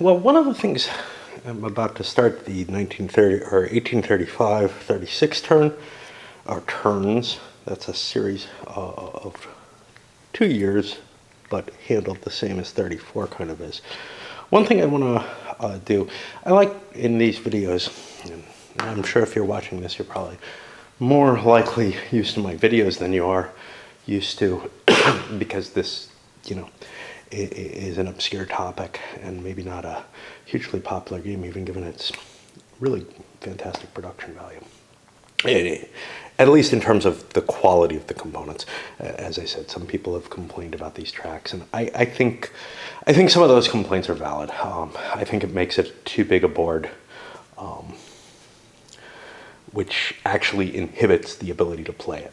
Well, one of the things I'm about to start the 1930 or 1835-36 turn, or turns. That's a series of 2 years, but handled the same as 34 kind of is. One thing I want to do, I like in these videos, and I'm sure if you're watching this, you're probably more likely used to my videos than you are used to, because this, is an obscure topic and maybe not a hugely popular game, even given its really fantastic production value. At least in terms of the quality of the components. As I said, some people have complained about these tracks, and I think some of those complaints are valid. I think it makes it too big a board, which actually inhibits the ability to play it.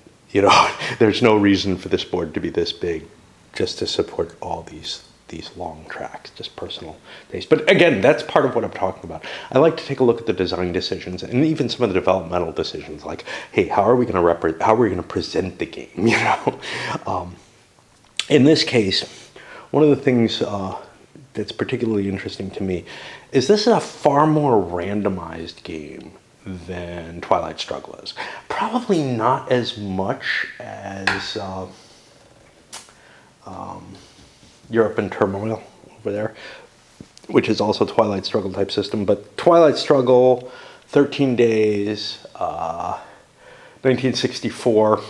There's no reason for this board to be this big just to support all these long tracks, just personal taste. But again, that's part of what I'm talking about. I like to take a look at the design decisions and even some of the developmental decisions, like, hey, how are we going to present the game? In this case, one of the things that's particularly interesting to me is this is a far more randomized game than Twilight Struggle is. Probably not as much as Europe in Turmoil over there, which is also Twilight Struggle type system. But Twilight Struggle, 13 Days, 1964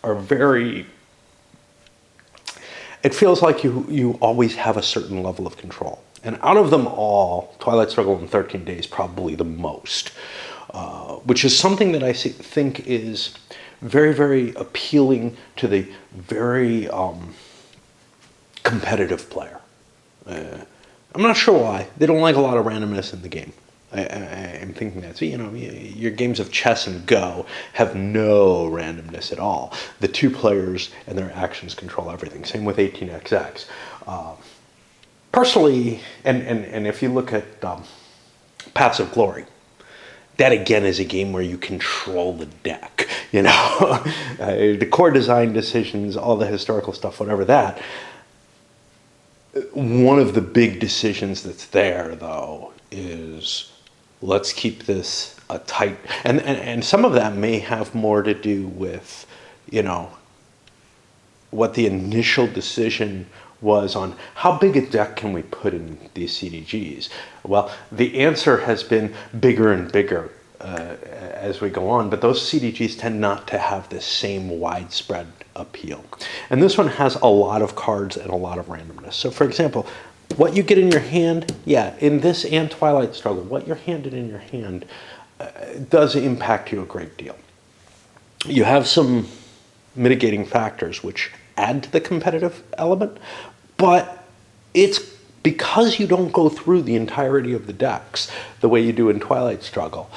are very... It feels like you always have a certain level of control. And out of them all, Twilight Struggle and 13 Days probably the most, which is something that I think is very, very appealing to the very competitive player. I'm not sure why. They don't like a lot of randomness in the game. I'm thinking that, your games of chess and Go have no randomness at all. The two players and their actions control everything. Same with 18xx. Personally, and if you look at Paths of Glory, that again is a game where you control the deck. The core design decisions, all the historical stuff, whatever that. One of the big decisions that's there, though, is let's keep this a tight... And some of that may have more to do with, what the initial decision was on how big a deck can we put in these CDGs. Well, the answer has been bigger and bigger as we go on, but those CDGs tend not to have the same widespread appeal. And this one has a lot of cards and a lot of randomness. So for example, what you get in your hand, in this and Twilight Struggle, what you're handed in your hand does impact you a great deal. You have some mitigating factors which add to the competitive element, but it's because you don't go through the entirety of the decks the way you do in Twilight Struggle.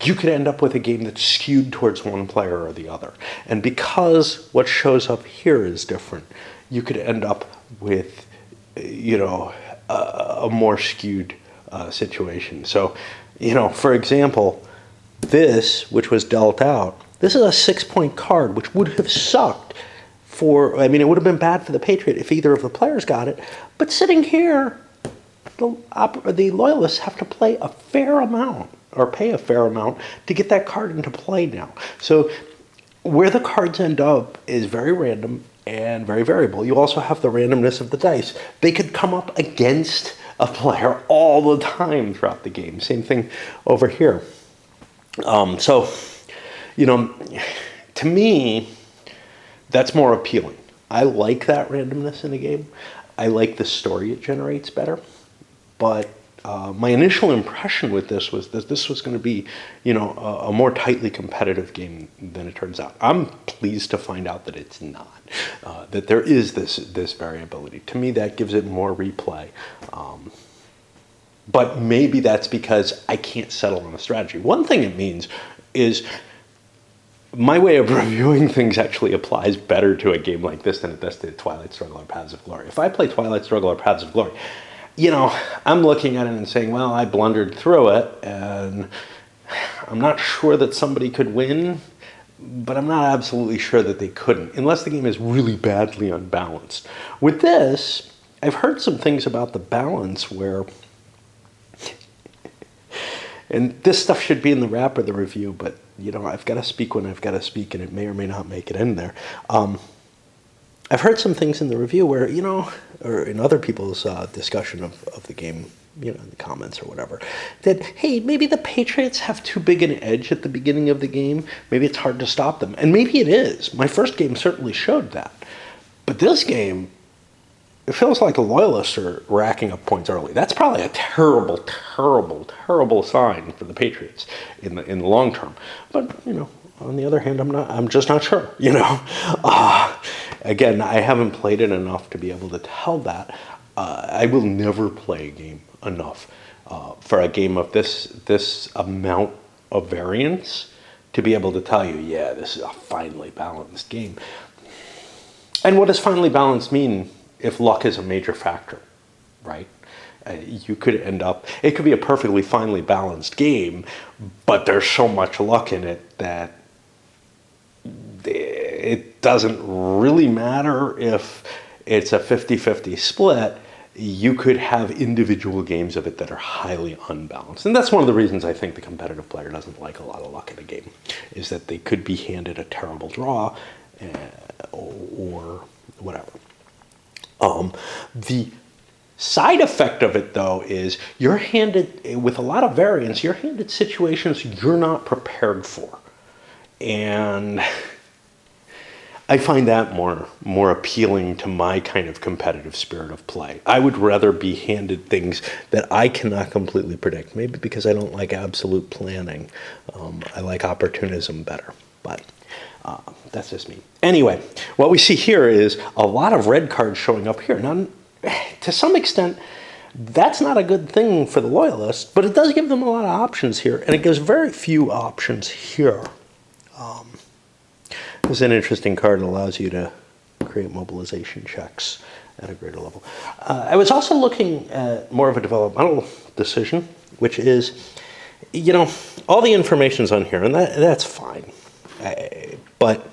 You could end up with a game that's skewed towards one player or the other. And because what shows up here is different, you could end up with, a more skewed situation. So, for example, this, which was dealt out, this is a 6-point card, which would have sucked it would have been bad for the Patriot if either of the players got it. But sitting here, the Loyalists have to play a fair amount, or pay a fair amount, to get that card into play now. So where the cards end up is very random and very variable. You also have the randomness of the dice. They could come up against a player all the time throughout the game. Same thing over here. To me, that's more appealing. I like that randomness in a game. I like the story it generates better. But my initial impression with this was that this was going to be, a more tightly competitive game than it turns out. I'm pleased to find out that it's not, that there is this variability. To me, that gives it more replay. But maybe that's because I can't settle on a strategy. One thing it means is my way of reviewing things actually applies better to a game like this than it does to Twilight Struggle or Paths of Glory. If I play Twilight Struggle or Paths of Glory, I'm looking at it and saying, well, I blundered through it, and I'm not sure that somebody could win, but I'm not absolutely sure that they couldn't, unless the game is really badly unbalanced. With this, I've heard some things about the balance where, and this stuff should be in the wrap or the review, but I've got to speak when I've got to speak, and it may or may not make it in there. I've heard some things in the review where, or in other people's discussion of the game, in the comments or whatever, that, hey, maybe the Patriots have too big an edge at the beginning of the game. Maybe it's hard to stop them. And maybe it is. My first game certainly showed that. But this game, it feels like the Loyalists are racking up points early. That's probably a terrible, terrible, terrible sign for the Patriots in the long term. But, on the other hand, I'm just not sure, Again, I haven't played it enough to be able to tell that. I will never play a game enough for a game of this amount of variance to be able to tell you, yeah, this is a finely balanced game. And what does finely balanced mean if luck is a major factor, right? You could end up, it could be a perfectly finely balanced game, but there's so much luck in it that it doesn't really matter if it's a 50-50 split. You could have individual games of it that are highly unbalanced. And that's one of the reasons I think the competitive player doesn't like a lot of luck in a game, is that they could be handed a terrible draw or whatever. The side effect of it, though, is you're handed, with a lot of variance, you're handed situations you're not prepared for. And I find that more appealing to my kind of competitive spirit of play. I would rather be handed things that I cannot completely predict, maybe because I don't like absolute planning. I like opportunism better, but that's just me. Anyway, what we see here is a lot of red cards showing up here. Now, to some extent, that's not a good thing for the Loyalists, but it does give them a lot of options here, and it gives very few options here. This is an interesting card. It allows you to create mobilization checks at a greater level. I was also looking at more of a developmental decision, which is, all the information's on here, and that's fine. But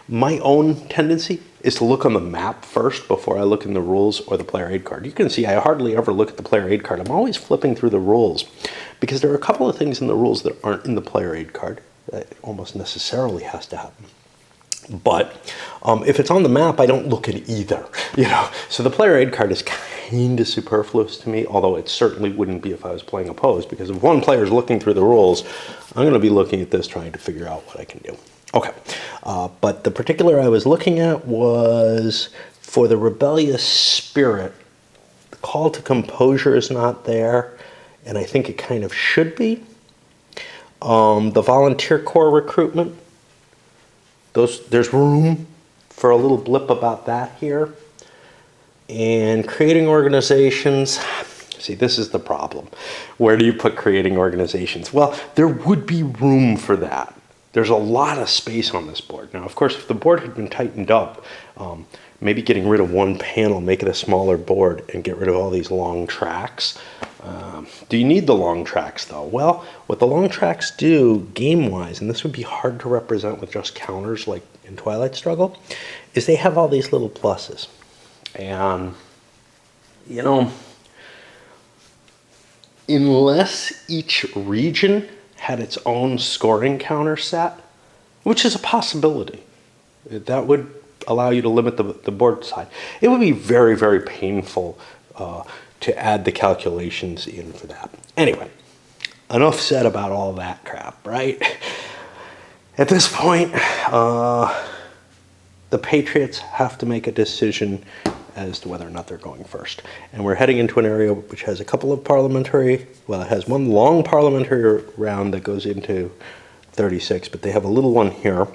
my own tendency is to look on the map first before I look in the rules or the player aid card. You can see I hardly ever look at the player aid card. I'm always flipping through the rules because there are a couple of things in the rules that aren't in the player aid card. That almost necessarily has to happen. But if it's on the map, I don't look at either, So the player aid card is kind of superfluous to me, although it certainly wouldn't be if I was playing opposed, because if one player is looking through the rules, I'm going to be looking at this trying to figure out what I can do. Okay, but the particular I was looking at was for the rebellious spirit. The call to composure is not there, and I think it kind of should be. The volunteer corps recruitment, there's room for a little blip about that here. And creating organizations, see, this is the problem. Where do you put creating organizations? Well, there would be room for that. There's a lot of space on this board. Now, of course, if the board had been tightened up, maybe getting rid of one panel, make it a smaller board, and get rid of all these long tracks. Do you need the long tracks, though? Well, what the long tracks do, game-wise, and this would be hard to represent with just counters like in Twilight Struggle, is they have all these little pluses. And, unless each region had its own scoring counter set, which is a possibility, that would allow you to limit the board size. It would be very, very painful to add the calculations in for that. Anyway, enough said about all that crap, right? At this point, the Patriots have to make a decision as to whether or not they're going first. And we're heading into an area which has a couple of it has one long parliamentary round that goes into 36, but they have a little one here.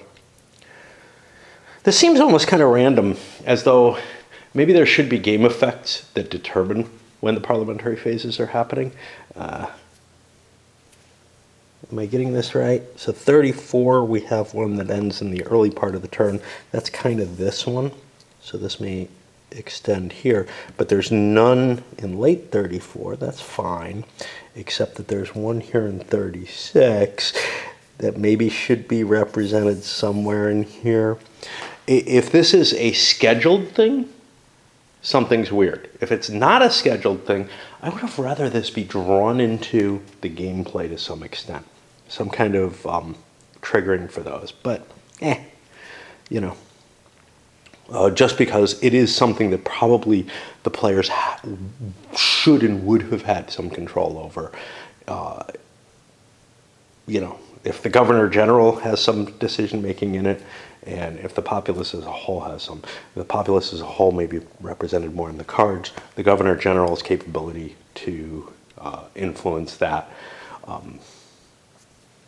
This seems almost kind of random, as though maybe there should be game effects that determine when the parliamentary phases are happening. Am I getting this right? So 34, we have one that ends in the early part of the turn. That's kind of this one. So this may extend here, but there's none in late 34. That's fine, except that there's one here in 36 that maybe should be represented somewhere in here. If this is a scheduled thing, something's weird. If it's not a scheduled thing, I would have rather this be drawn into the gameplay to some extent. Some kind of triggering for those. But, you know. Just because it is something that probably the players should and would have had some control over. You know, if the Governor General has some decision making in it, and if the populace as a whole has some, the populace as a whole may be represented more in the cards. The Governor General's capability to influence that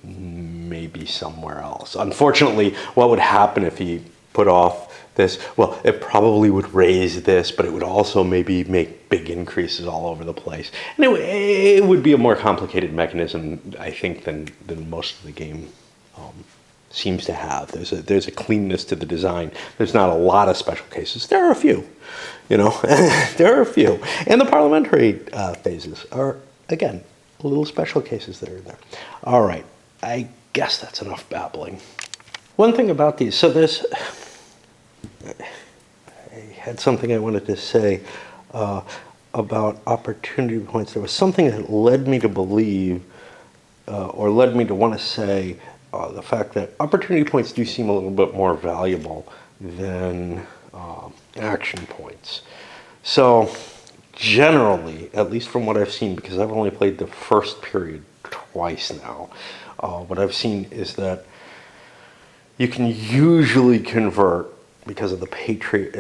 may be somewhere else. Unfortunately, what would happen if he put off this? Well, it probably would raise this, but it would also maybe make big increases all over the place. And it would be a more complicated mechanism, I think, than most of the game seems to have. There's a cleanness to the design. There's not a lot of special cases. There are a few, you know. There are a few. And the parliamentary phases are, again, little special cases that are in there. All right. I guess that's enough babbling. One thing about these, so there's, I had something I wanted to say about opportunity points. There was something that led me to believe, or led me to want to say, the fact that opportunity points do seem a little bit more valuable than action points. So generally, at least from what I've seen, because I've only played the first period twice now, what I've seen is that you can usually convert, because of the Patriot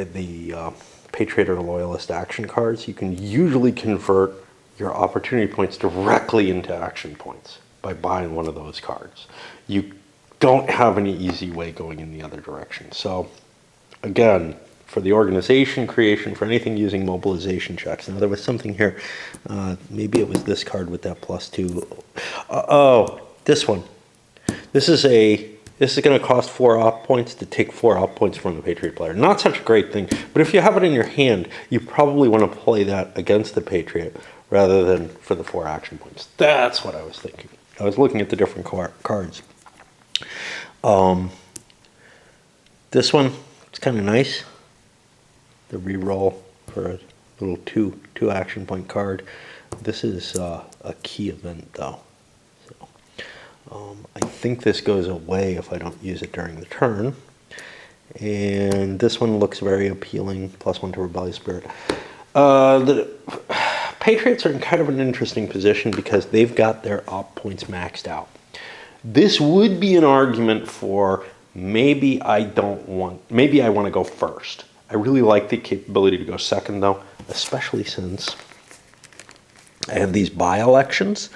or Loyalist action cards, you can usually convert your opportunity points directly into action points by buying one of those cards. You don't have any easy way going in the other direction. So, again, for the organization creation, for anything using mobilization checks. Now, there was something here. Maybe it was this card with that +2. Oh, this one. This is going to cost 4 op points to take 4 op points from the Patriot player. Not such a great thing, but if you have it in your hand, you probably want to play that against the Patriot rather than for the 4 action points. That's what I was thinking. I was looking at the different cards. This one, it's kind of nice. The reroll for a little two action point card. This is a key event though. So, I think this goes away if I don't use it during the turn. And this one looks very appealing, +1 to Rebellious Spirit. The Patriots are in kind of an interesting position because they've got their op points maxed out. This would be an argument for maybe I want to go first. I really like the capability to go second though, especially since I have these by-elections,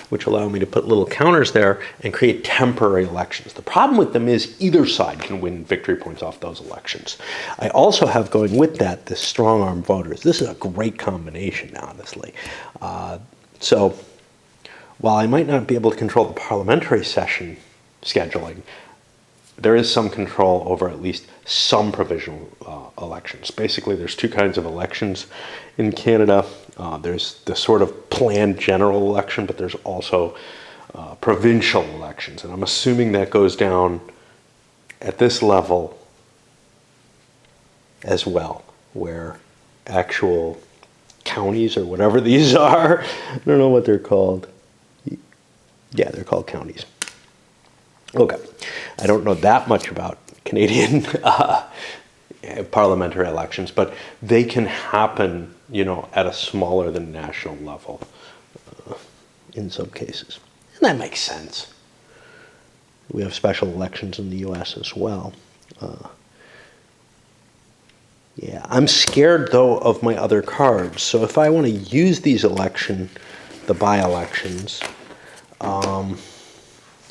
which allow me to put little counters there and create temporary elections. The problem with them is either side can win victory points off those elections. I also have going with that the strong-arm voters. This is a great combination, honestly. So while I might not be able to control the parliamentary session scheduling, there is some control over at least some provisional elections. Basically, there's 2 kinds of elections in Canada. There's the sort of planned general election, but there's also provincial elections. And I'm assuming that goes down at this level as well, where actual counties or whatever these are, I don't know what they're called. Yeah, they're called counties. Okay, I don't know that much about Canadian parliamentary elections, but they can happen, you know, at a smaller than national level in some cases. And that makes sense. We have special elections in the U.S. as well. Yeah, I'm scared, though, of my other cards. So if I want to use these the by-elections,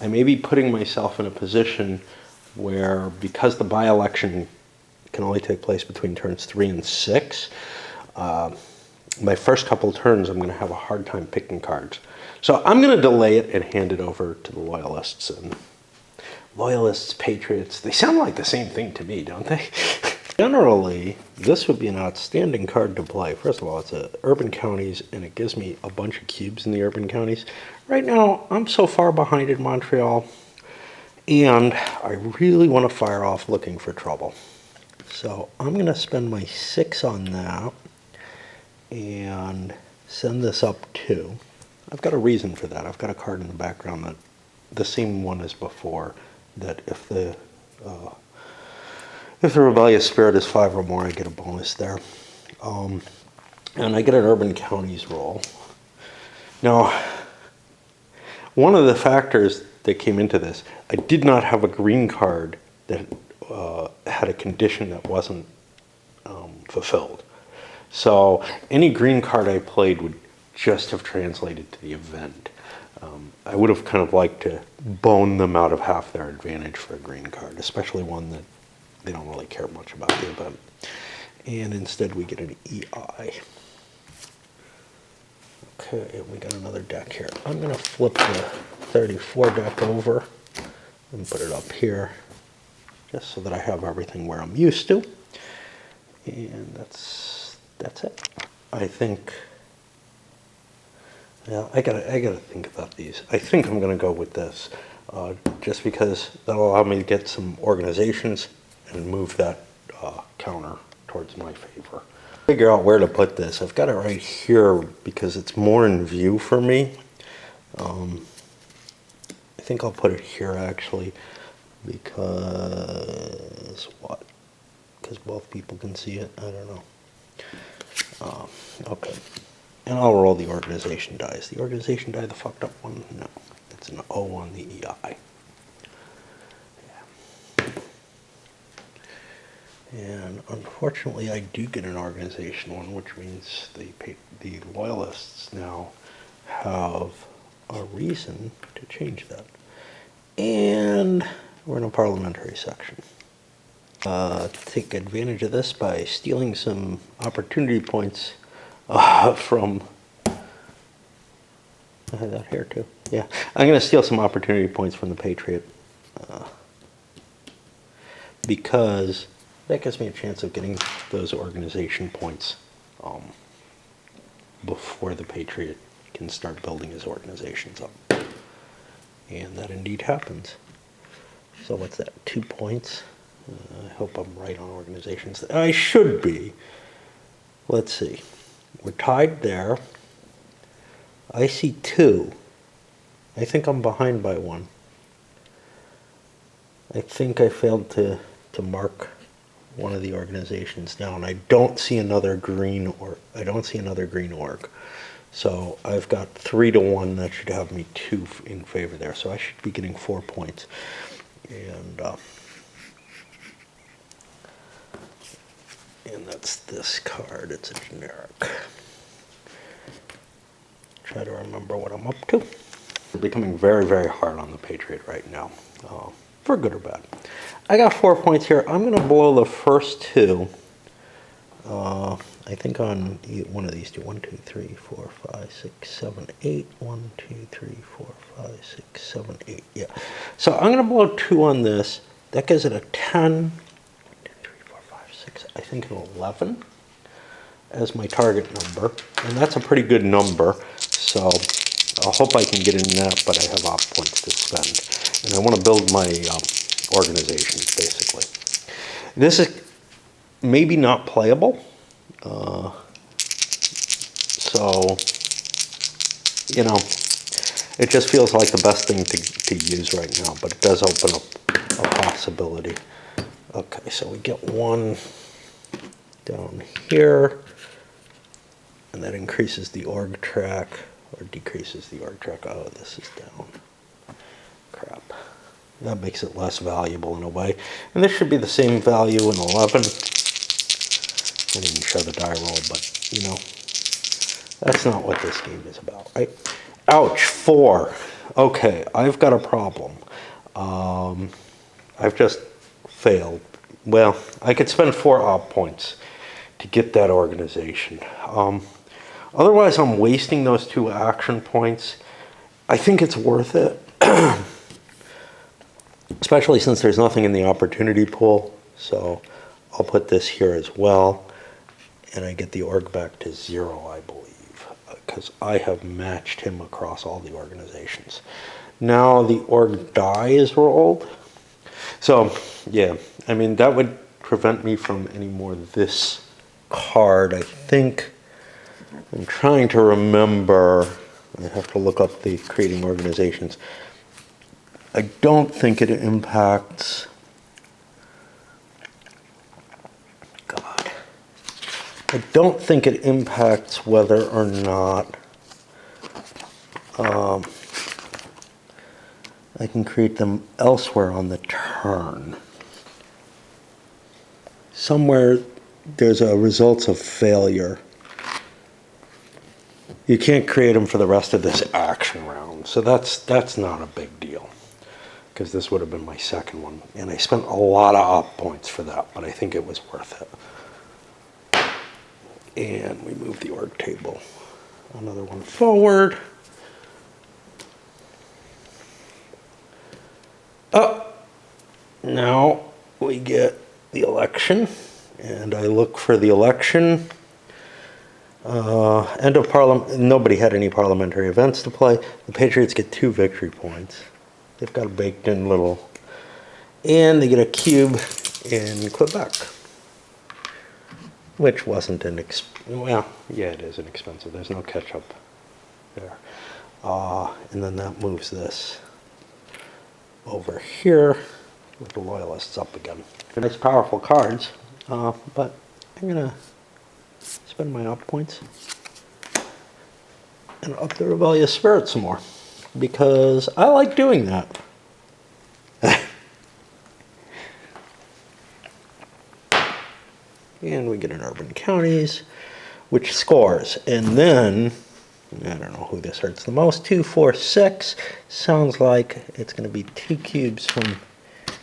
I may be putting myself in a position where, because the by-election can only take place between turns 3 and 6, my first couple turns I'm going to have a hard time picking cards. So I'm going to delay it and hand it over to the Loyalists. And Loyalists, Patriots, they sound like the same thing to me, don't they? Generally, this would be an outstanding card to play. First of all, it's urban counties, and it gives me a bunch of cubes in the urban counties. Right now, I'm so far behind in Montreal, and I really want to fire off looking for trouble. So I'm going to spend my 6 on that and send this up 2. I've got a reason for that. I've got a card in the background that the same one as before, that if the rebellious spirit is 5 or more, I get a bonus there. And I get an urban counties roll. Now, one of the factors that came into this, I did not have a green card that had a condition that wasn't fulfilled. So any green card I played would just have translated to the event. I would have kind of liked to bone them out of half their advantage for a green card, especially one that they don't really care much about the event. And instead we get an EI. Okay, we got another deck here. I'm going to flip the 34 deck over and put it up here, just so that I have everything where I'm used to. And that's it. I think, yeah, I gotta think about these. I think I'm gonna go with this, just because that'll allow me to get some organizations and move that counter towards my favor. Figure out where to put this. I've got it right here because it's more in view for me. I think I'll put it here actually, because what? Because both people can see it. I don't know. Okay. And I'll roll the organization dice. The organization die, the fucked up one? No. It's an O on the EI. And unfortunately, I do get an organization one, which means the loyalists now have a reason to change that. And we're in a parliamentary section. Take advantage of this by stealing some opportunity points from... I had that here too. Yeah, I'm going to steal some opportunity points from the Patriot. Because that gives me a chance of getting those organization points before the Patriot can start building his organizations up. And that indeed happens. So what's that, 2 points? I hope I'm right on organizations. I should be. Let's see. We're tied there. I see 2. I think I'm behind by 1. I think I failed to mark one of the organizations down. I don't see another green org. So I've got 3 to 1. That should have me 2 in favor there. So I should be getting 4 points. And that's this card. It's a generic. Try to remember what I'm up to. We're becoming very, very hard on the Patriot right now, for good or bad. I got 4 points here. I'm going to blow the first 2. I think on one of these two. 1, 2, 3, 4, 5, 6, 7, 8. 1, 2, 3, 4, 5, 6, 7, 8. Yeah. So I'm going to blow 2 on this. That gives it a 10. 1, 2, 3, 4, 5, 6. I think an 11 as my target number. And that's a pretty good number. So I hope I can get in that, but I have op points to spend. And I want to build my organizations, basically. This is maybe not playable. So, you know, it just feels like the best thing to use right now, but it does open up a possibility. Okay, so we get 1 down here, and that increases the org track, or decreases the org track. Oh, this is down. Crap. That makes it less valuable in a way. And this should be the same value in 11. I didn't show the die roll, but, you know, that's not what this game is about, right? Ouch, 4. Okay, I've got a problem. I've just failed. Well, I could spend 4 op points to get that organization. Otherwise, I'm wasting those 2 action points. I think it's worth it. Especially since there's nothing in the opportunity pool. So I'll put this here as well. And I get the org back to 0, I believe. Because I have matched him across all the organizations. Now the org die is rolled. So, yeah. I mean, that would prevent me from any more this card. I think, I'm trying to remember, I have to look up the creating organizations. I don't think it impacts, God, I don't think it impacts whether or not I can create them elsewhere on the turn. Somewhere there's a results of failure. You can't create them for the rest of this action round. So that's not a big deal, because this would have been my second one. And I spent a lot of op points for that, but I think it was worth it. And we move the org table another one forward. Now we get the election, and I look for the election. End of parliament. Nobody had any parliamentary events to play. The Patriots get 2 victory points. They've got a baked-in little, and they get a cube in Quebec, which wasn't well, yeah, it is inexpensive. There's no ketchup there. And then that moves this over here with the Loyalists up again. They're nice, powerful cards, but I'm gonna spend my op points and up the rebellious spirit some more, because I like doing that. And we get an urban counties, which scores. And then, I don't know who this hurts the most, 2, 4, 6. Sounds like it's going to be 2 cubes from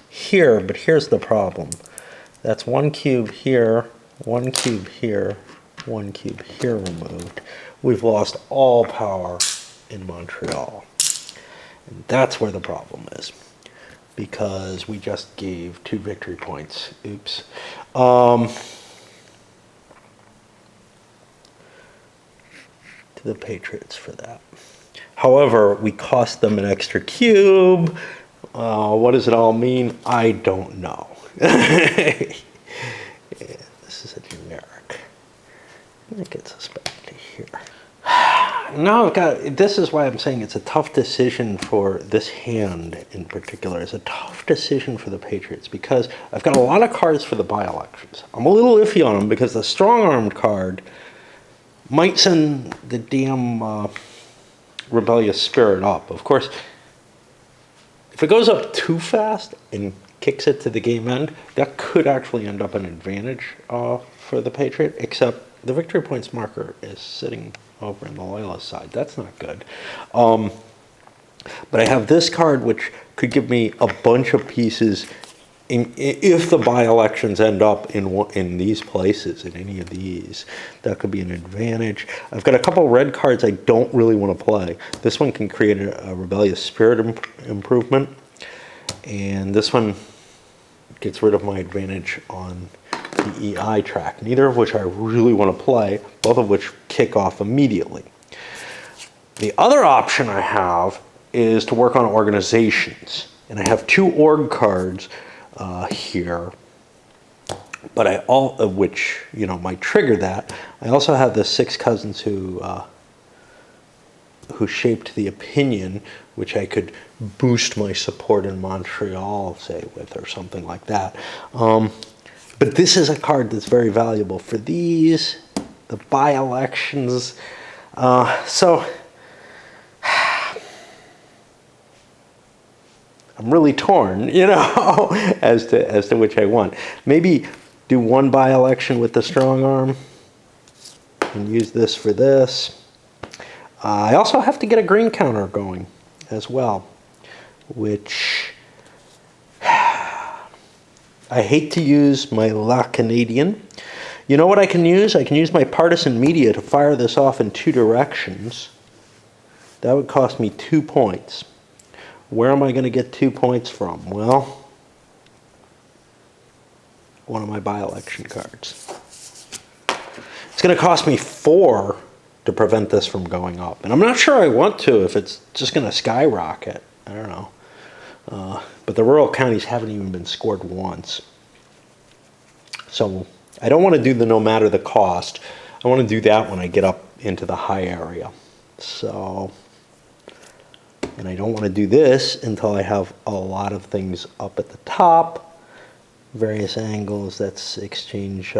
here, but here's the problem. That's 1 cube here, 1 cube here, 1 cube here removed. We've lost all power in Montreal. And that's where the problem is, because we just gave 2 victory points. Oops. To the Patriots for that. However, we cost them an extra cube. What does it all mean? I don't know. Yeah, this is a generic. That gets us back to here. Now I've got, this is why I'm saying it's a tough decision for this hand in particular. It's a tough decision for the Patriots, because I've got a lot of cards for the by-elections. I'm a little iffy on them because the strong-armed card might send the damn rebellious spirit up. Of course, if it goes up too fast and kicks it to the game end, that could actually end up an advantage for the Patriot, except the victory points marker is sitting over in the Loyalist side. That's not good. But I have this card, which could give me a bunch of pieces if the by-elections end up in these places, in any of these. That could be an advantage. I've got a couple red cards I don't really want to play. This one can create a rebellious spirit improvement, and this one gets rid of my advantage on the EI track, neither of which I really want to play, both of which kick off immediately. The other option I have is to work on organizations, and I have 2 org cards here, but which, you know, might trigger that. I also have the 6 cousins who shaped the opinion, which I could boost my support in Montreal, say, with, or something like that. But this is a card that's very valuable for these, the by-elections. So I'm really torn, you know, as to which I want. Maybe do 1 by-election with the strong arm and use this for this. I also have to get a green counter going as well, which I hate to use my La Canadian. You know what I can use? I can use my partisan media to fire this off in 2 directions. That would cost me 2 points. Where am I going to get 2 points from? Well, one of my by-election cards. It's going to cost me 4 to prevent this from going up. And I'm not sure I want to if it's just going to skyrocket. I don't know. But the rural counties haven't even been scored once. So I don't want to do the no matter the cost. I want to do that when I get up into the high area. So, and I don't want to do this until I have a lot of things up at the top, various angles. That's exchange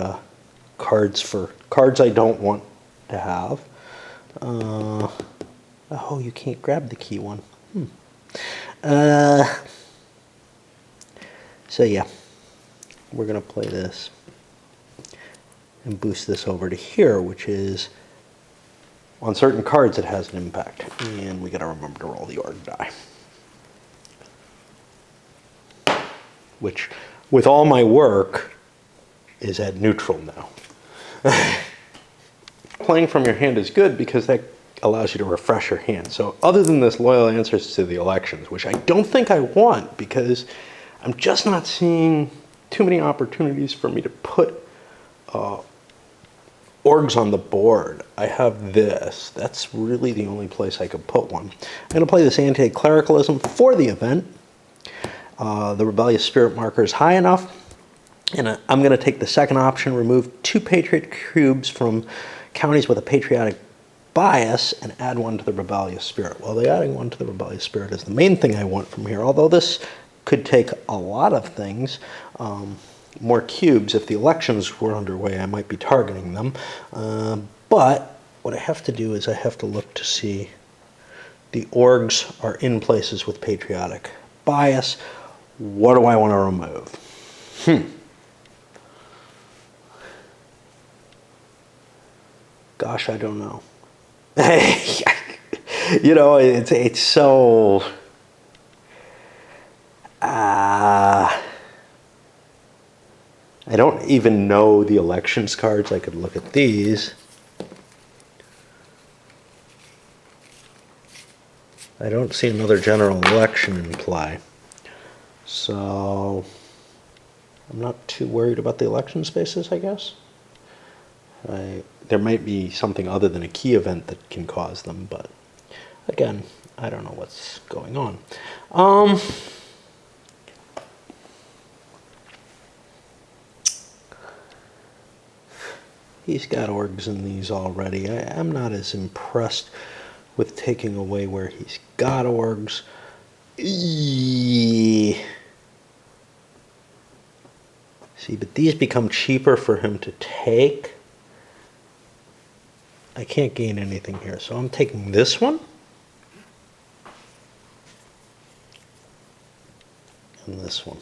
cards for cards I don't want to have. Oh, you can't grab the key one. So yeah, we're going to play this and boost this over to here, which is on certain cards it has an impact. And we got to remember to roll the org die. Which, with all my work, is at neutral now. Playing from your hand is good because that allows you to refresh your hand. So other than this loyal answers to the elections, which I don't think I want because I'm just not seeing too many opportunities for me to put orgs on the board. I have this. That's really the only place I could put one. I'm going to play this anti-clericalism for the event. The rebellious spirit marker is high enough. And I'm going to take the second option, remove 2 patriot cubes from counties with a patriotic bias and add 1 to the rebellious spirit. Well, the adding 1 to the rebellious spirit is the main thing I want from here, although this could take a lot of things. More cubes. If the elections were underway, I might be targeting them. But what I have to do is I have to look to see the orgs are in places with patriotic bias. What do I want to remove? Gosh, I don't know. You know, it's so... I don't even know the elections cards. I could look at these. I don't see another general election in play. So I'm not too worried about the election spaces, I guess. There might be something other than a key event that can cause them, but again, I don't know what's going on. He's got orgs in these already. I'm not as impressed with taking away where he's got orgs. See, but these become cheaper for him to take. I can't gain anything here, so I'm taking this one. And this one.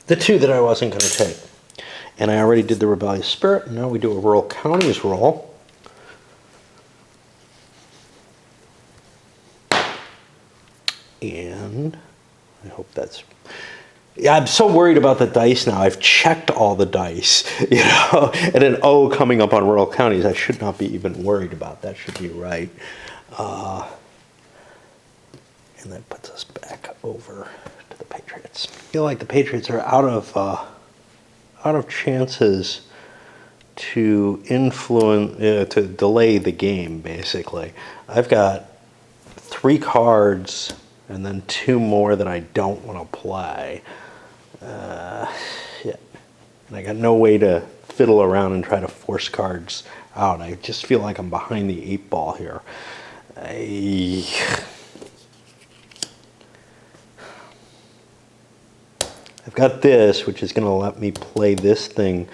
The 2 that I wasn't going to take. And I already did the rebellious spirit. Now we do a rural counties roll. And I hope that's... Yeah, I'm so worried about the dice now. I've checked all the dice, you know, and an O coming up on rural counties. I should not be even worried about. That should be right. And that puts us back over to the Patriots. I feel like the Patriots are out of chances to influence, to delay the game, basically. I've got 3 cards and then 2 more that I don't want to play. Yeah. And I got no way to fiddle around and try to force cards out. I just feel like I'm behind the 8 ball here. I've got this, which is going to let me play this thing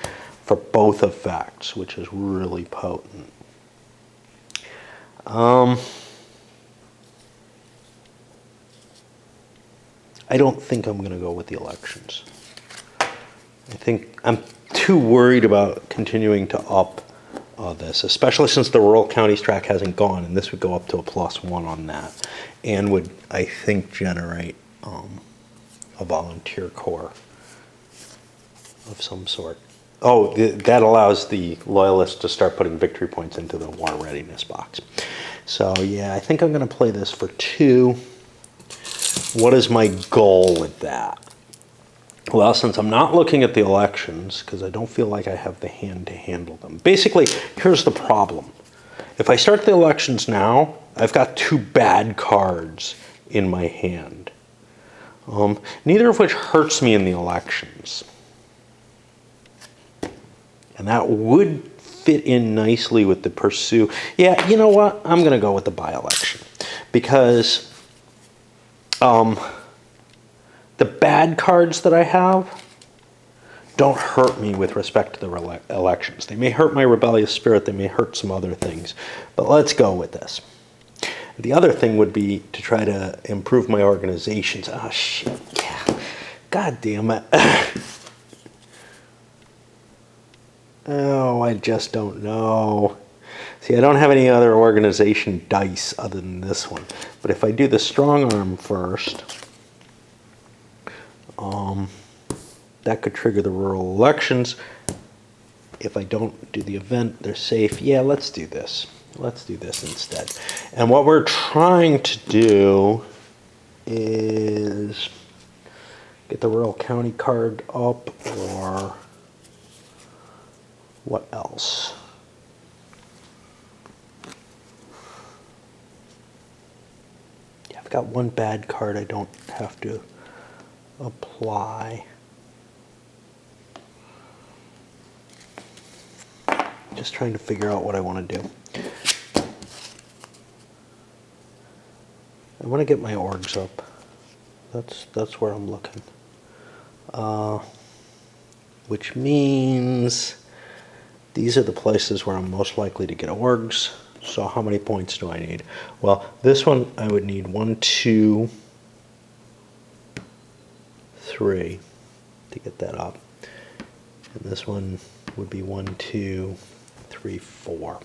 for both effects, which is really potent. I don't think I'm going to go with the elections. I think I'm too worried about continuing to up this, especially since the rural counties track hasn't gone, and this would go up to a +1 on that, and would, I think, generate a volunteer corps of some sort. Oh, that allows the loyalists to start putting victory points into the war readiness box. So yeah, I think I'm going to play this for 2. What is my goal with that? Well, since I'm not looking at the elections, because I don't feel like I have the hand to handle them. Basically, here's the problem. If I start the elections now, I've got 2 bad cards in my hand. Neither of which hurts me in the elections. And that would fit in nicely with the pursue. Yeah, you know what? I'm going to go with the by-election. Because the bad cards that I have don't hurt me with respect to the elections. They may hurt my rebellious spirit. They may hurt some other things. But let's go with this. The other thing would be to try to improve my organizations. Oh, shit. Yeah. God damn it. Oh, I just don't know. See, I don't have any other organization dice other than this one. But if I do the strong arm first, that could trigger the rural elections. If I don't do the event, they're safe. Yeah, let's do this. Let's do this instead. And what we're trying to do is get the rural county card up, or what else? Yeah, I've got one bad card I don't have to apply. Just trying to figure out what I want to do. I want to get my orgs up. That's where I'm looking. Which means these are the places where I'm most likely to get orgs. So how many points do I need? Well, this one I would need 1, 2, 3 to get that up. And this one would be 1, 2, 3, 4.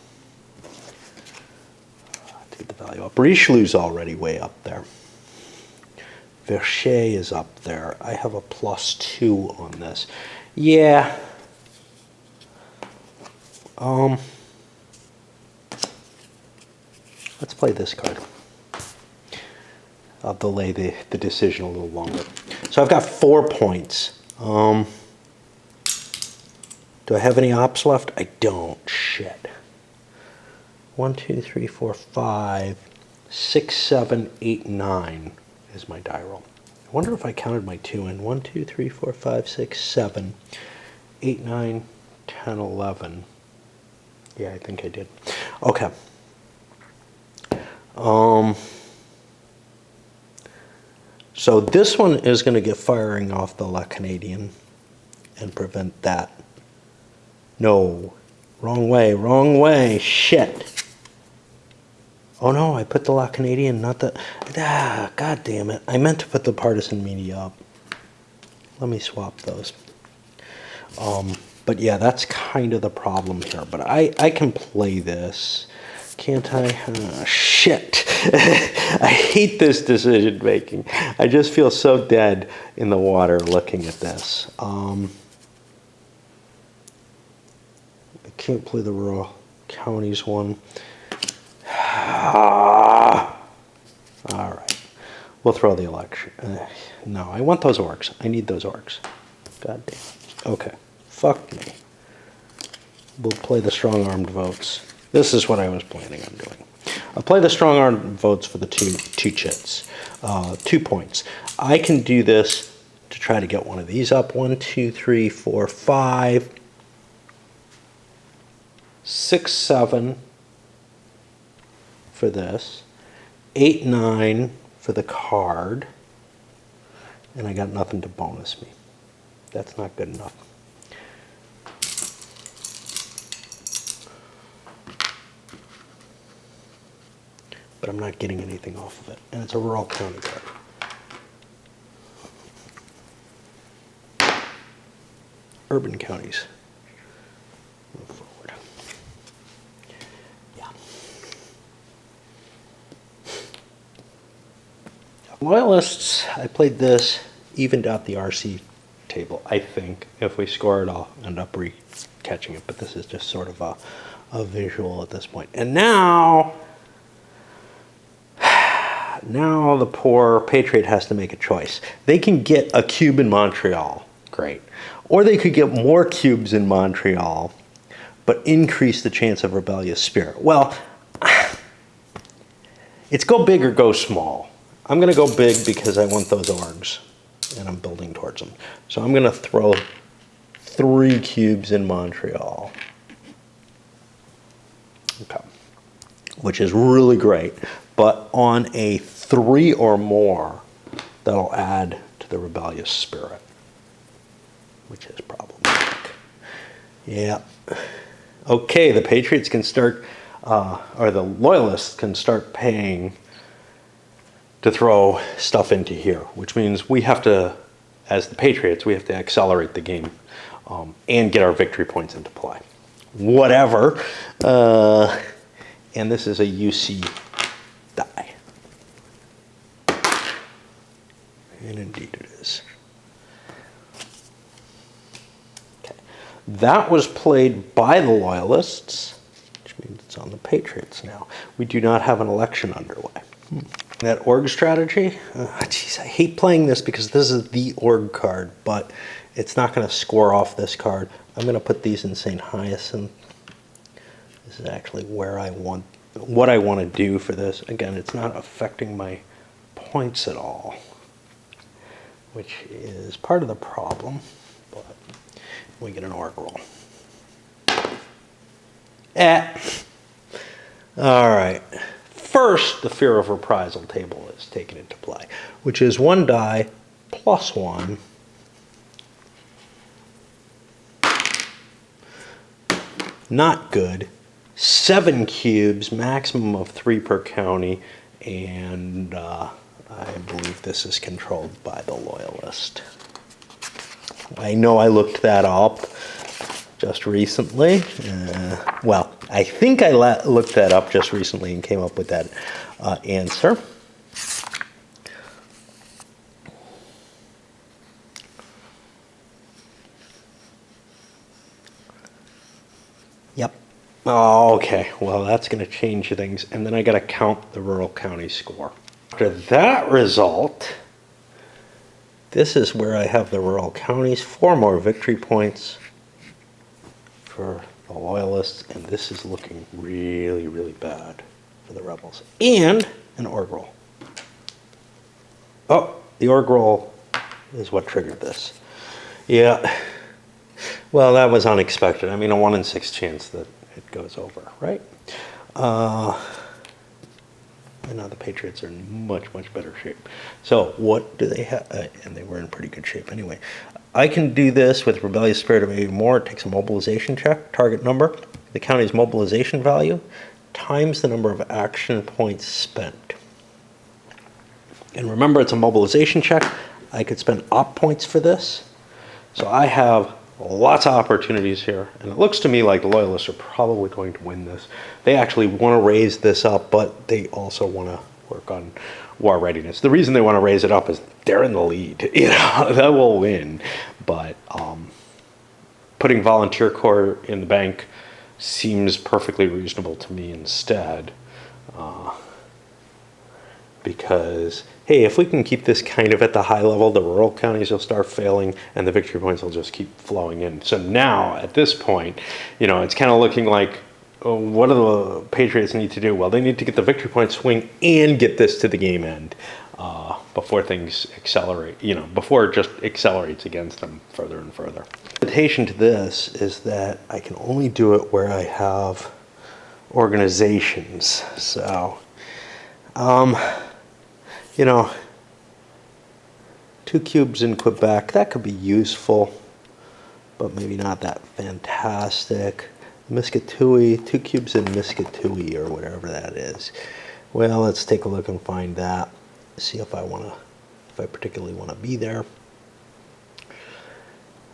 To get the value up. Richelieu's already way up there. Verchet is up there. I have a +2 on this. Yeah. Let's play this card. I'll delay the decision a little longer. So I've got 4 points. Do I have any ops left? I don't. Shit. 1, 2, 3, 4, 5, 6, 7, 8, 9 is my die roll. I wonder if I counted my 2 in. 1, 2, 3, 4, 5, 6, 7, 8, 9, 10, 11. Yeah, I think I did. Okay. So this one is going to get firing off the La Canadian and prevent that. No. Wrong way. Shit. Oh no, I put the La Canadian, not the... God damn it. I meant to put the partisan media up. Let me swap those. But yeah, that's kind of the problem here. But I can play this. Can't I? Shit. I hate this decision making. I just feel so dead in the water looking at this. I can't play the rural counties one. All right. We'll throw the election. No, I want those orgs. I need those orgs. God damn. Okay. Fuck me. We'll play the strong-armed votes. This is what I was planning on doing. I'll play the strong-armed votes for the two chits. 2 points. I can do this to try to get one of these up. 1, 2, 3, 4, 5, 6, 7 for this. 8, 9 for the card. And I got nothing to bonus me. That's not good enough. But I'm not getting anything off of it. And it's a rural county card. Urban counties. Move forward. Yeah. Loyalists, I played this, evened out the RC table, I think. If we score it, I'll end up catching it. But this is just sort of a visual at this point. And now the poor Patriot has to make a choice. They can get a cube in Montreal, great. Or they could get more cubes in Montreal, but increase the chance of rebellious spirit. Well, it's go big or go small. I'm going to go big because I want those orgs, and I'm building towards them. So I'm going to throw 3 cubes in Montreal. Okay. Which is really great, but on a 3 or more, that'll add to the rebellious spirit, which is problematic. Yeah. Okay, the Patriots can start, or the Loyalists can start paying to throw stuff into here, which means we have to, as the Patriots, we have to accelerate the game and get our victory points into play. Whatever. And this is a UC die. And indeed it is. Okay. That was played by the Loyalists, which means it's on the Patriots now. We do not have an election underway. That org strategy, geez, I hate playing this because this is the org card, but it's not going to score off this card. I'm going to put these in St. Hyacinth. This is actually where I want, what I want to do for this. Again, it's not affecting my points at all, which is part of the problem, but we get an org roll. All right. First, the fear of reprisal table is taken into play, which is 1 die plus 1. Not good. 7 cubes, maximum of 3 per county, and I believe this is controlled by the Loyalist. I know I looked that up just recently. Well, I think I looked that up just recently and came up with that answer. Yep. Oh, okay. Well, that's going to change things. And then I got to count the rural county score. After that result, this is where I have the rural counties, 4 more victory points for the Loyalists, and this is looking really, really bad for the rebels. And an org roll. Oh, the org roll is what triggered this. Yeah. Well, that was unexpected. I mean, a 1 in 6 chance that it goes over, right? And now the Patriots are in much, much better shape. So what do they have? And they were in pretty good shape anyway. I can do this with Rebellious Spirit of 8 or more. It takes a mobilization check, target number, the county's mobilization value, times the number of action points spent. And remember, it's a mobilization check. I could spend op points for this. So I have lots of opportunities here. And it looks to me like the Loyalists are probably going to win this. They actually want to raise this up, but they also want to work on war readiness. The reason they want to raise it up is they're in the lead. You know, that will win. But putting Volunteer Corps in the bank seems perfectly reasonable to me instead. Because, hey, if we can keep this kind of at the high level, the rural counties will start failing and the victory points will just keep flowing in. So now, at this point, you know, it's kind of looking like, what do the Patriots need to do? Well, they need to get the victory point swing and get this to the game end before things accelerate, you know, before it just accelerates against them further and further. The limitation to this is that I can only do it where I have organizations. So, you know, 2 cubes in Quebec, that could be useful, but maybe not that fantastic. Miskatooie, 2 cubes in Miskatooie or whatever that is. Well, let's take a look and find that. See if I particularly want to be there.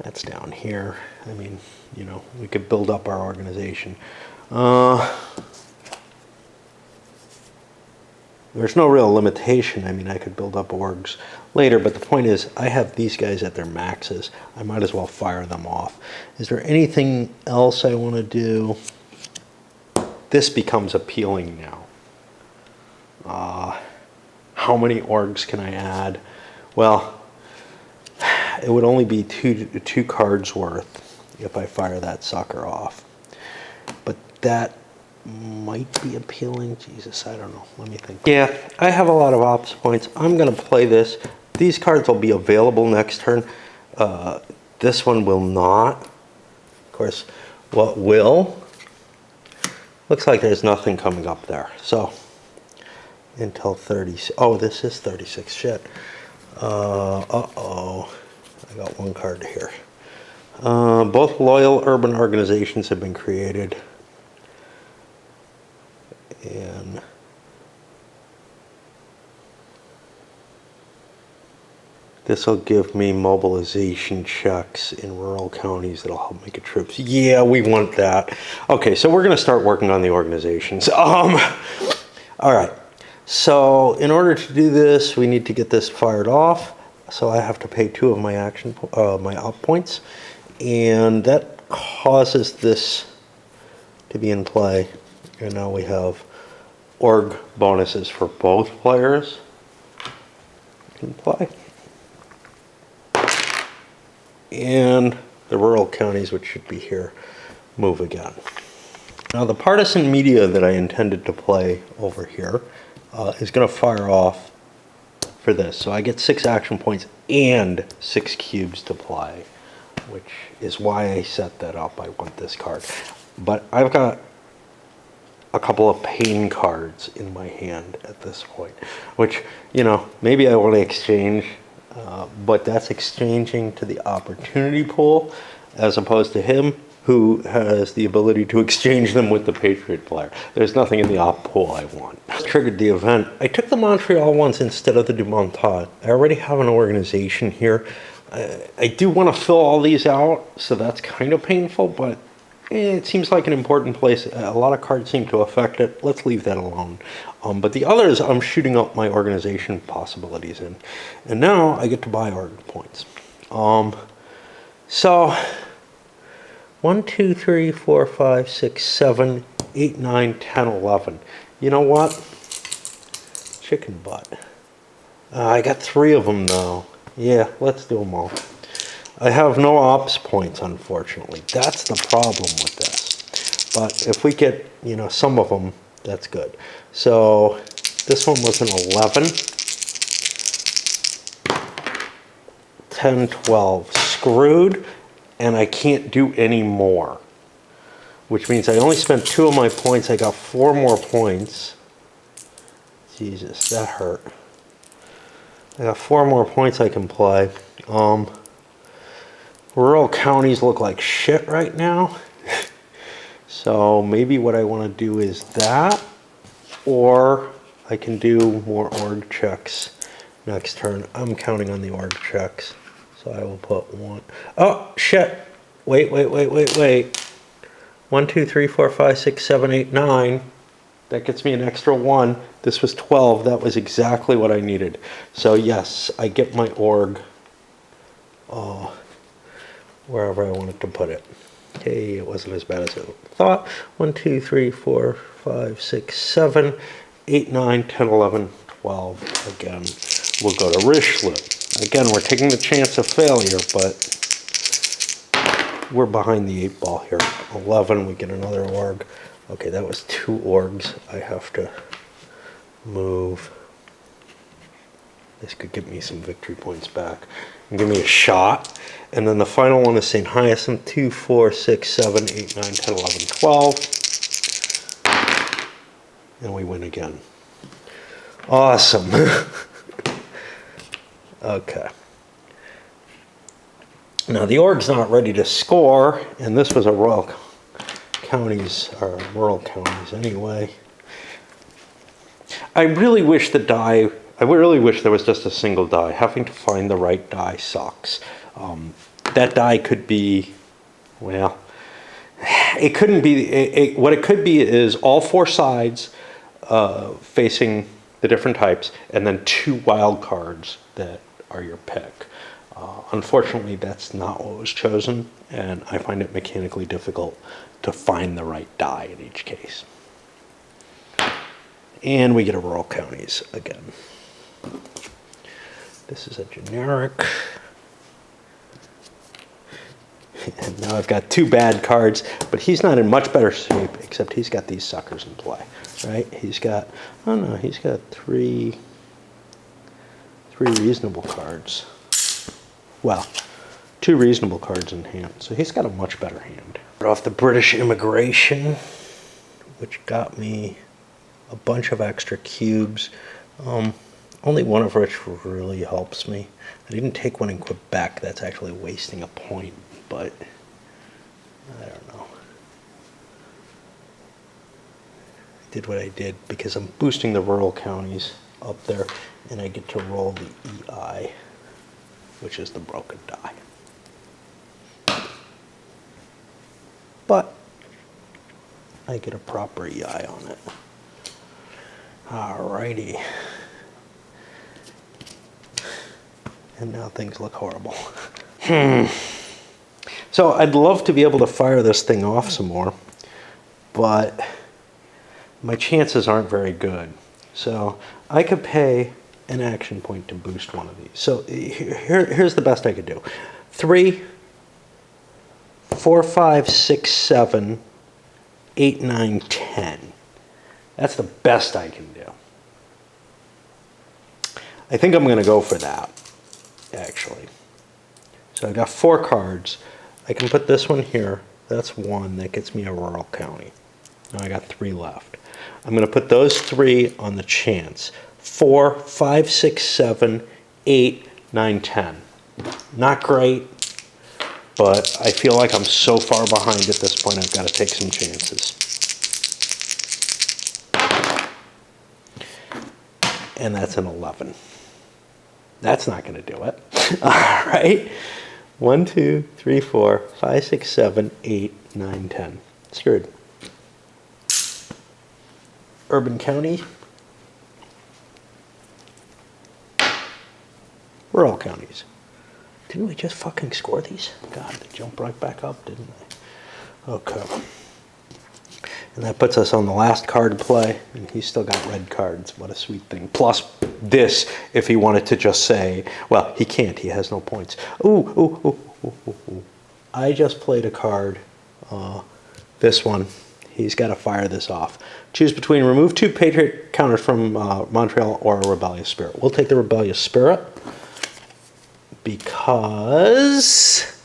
That's down here. I mean, you know, we could build up our organization. There's no real limitation. I mean, I could build up orgs later, but the point is I have these guys at their maxes. I might as well fire them off. Is there anything else I want to do? This becomes appealing now. How many orgs can I add? Well, it would only be two cards worth if I fire that sucker off. But that might be appealing. Jesus, I don't know. Let me think. Yeah, I have a lot of ops points. I'm going to play this. These cards will be available next turn. This one will not. Of course, what will? Looks like there's nothing coming up there. So, until 30, oh, this is 36, shit. Uh-oh, I got one card here. Both loyal urban organizations have been created. And this will give me mobilization checks in rural counties that'll help me get troops. Yeah, we want that. Okay, so we're going to start working on the organizations. All right. So in order to do this, we need to get this fired off. So I have to pay 2 of my my op points, and that causes this to be in play. And now we have org bonuses for both players in play. And the rural counties, which should be here, move again. Now the partisan media that I intended to play over here is going to fire off for this. So I get 6 action points and 6 cubes to play, which is why I set that up. I want this card. But I've got a couple of pain cards in my hand at this point, which, you know, maybe I want to exchange. But that's exchanging to the opportunity pool as opposed to him who has the ability to exchange them with the Patriot player. There's nothing in the op pool I want. Triggered the event. I took the Montreal ones instead of the Dumontat. I already have an organization here. I do want to fill all these out, so that's kind of painful, but it seems like an important place. A lot of cards seem to affect it. Let's leave that alone. But the others, I'm shooting up my organization possibilities in. And now I get to buy org points. So, 1, 2, 3, 4, 5, 6, 7, 8, 9, 10, 11. You know what? Chicken butt. I got 3 of them now. Yeah, let's do them all. I have no ops points, unfortunately. That's the problem with this. But if we get, you know, some of them, that's good. So this one was an 11, 10, 12. Screwed, and I can't do any more. Which means I only spent 2 of my points. I got 4 more points. Jesus, that hurt. I got 4 more points I can play. Rural counties look like shit right now. So maybe what I want to do is that, or I can do more org checks next turn. I'm counting on the org checks. So I will put 1. Oh, shit. Wait. 1, 2, 3, 4, 5, 6, 7, 8, 9. That gets me an extra 1. This was 12. That was exactly what I needed. So yes, I get my org wherever I wanted to put it. Okay, it wasn't as bad as I thought. 1, 2, 3, 4, 5, 6, 7, 8, 9, 10, 11, 12. Again, we'll go to Richelieu. Again, we're taking the chance of failure, but we're behind the 8 ball here. 11, we get another org. Okay, that was 2 orgs. I have to move. This could give me some victory points back and give me a shot. And then the final one is St. Hyacinth. 2, 4, 6, 7, 8, 9, 10, 11, 12. And we win again. Awesome. Okay. Now the org's not ready to score, and this was a rural counties anyway. I really wish there was just a single die. Having to find the right die sucks. That die could be, well, it couldn't be, what it could be is all 4 sides facing the different types, and then 2 wild cards that are your pick. Unfortunately, that's not what was chosen, and I find it mechanically difficult to find the right die in each case. And we get a rural counties again. This is a generic. And now I've got 2 bad cards, but he's not in much better shape, except he's got these suckers in play, right? He's got, oh no, he's got 3 reasonable cards. Well, 2 reasonable cards in hand, so he's got a much better hand. Off the British immigration, which got me a bunch of extra cubes, only one of which really helps me. I didn't take one in Quebec. That's actually wasting a point, but I don't know. I did what I did because I'm boosting the rural counties up there, and I get to roll the EI, which is the broken die. But I get a proper EI on it. Alrighty. And now things look horrible. So I'd love to be able to fire this thing off some more, but my chances aren't very good. So I could pay an action point to boost one of these. So here's the best I could do. 3, 4, 5, 6, 7, 8, 9, 10. That's the best I can do. I think I'm going to go for that, actually. So I got 4 cards. I can put this one here. That's 1. That gets me a rural county. Now I got 3 left. I'm going to put those 3 on the chance. 4, 5, 6, 7, 8, 9, 10. Not great, but I feel like I'm so far behind at this point I've got to take some chances. And that's an 11. That's not going to do it. All right. 1, 2, 3, 4, 5, 6, 7, 8, 9, 10. Screwed. Urban county. Rural counties. Didn't we just fucking score these? God, they jumped right back up, didn't they? Okay. And that puts us on the last card play, and he's still got red cards. What a sweet thing. Plus this, if he wanted to just say, well, he can't. He has no points. Ooh. I just played a card. This one. He's got to fire this off. Choose between remove 2 Patriot counters from Montreal or a Rebellious Spirit. We'll take the Rebellious Spirit because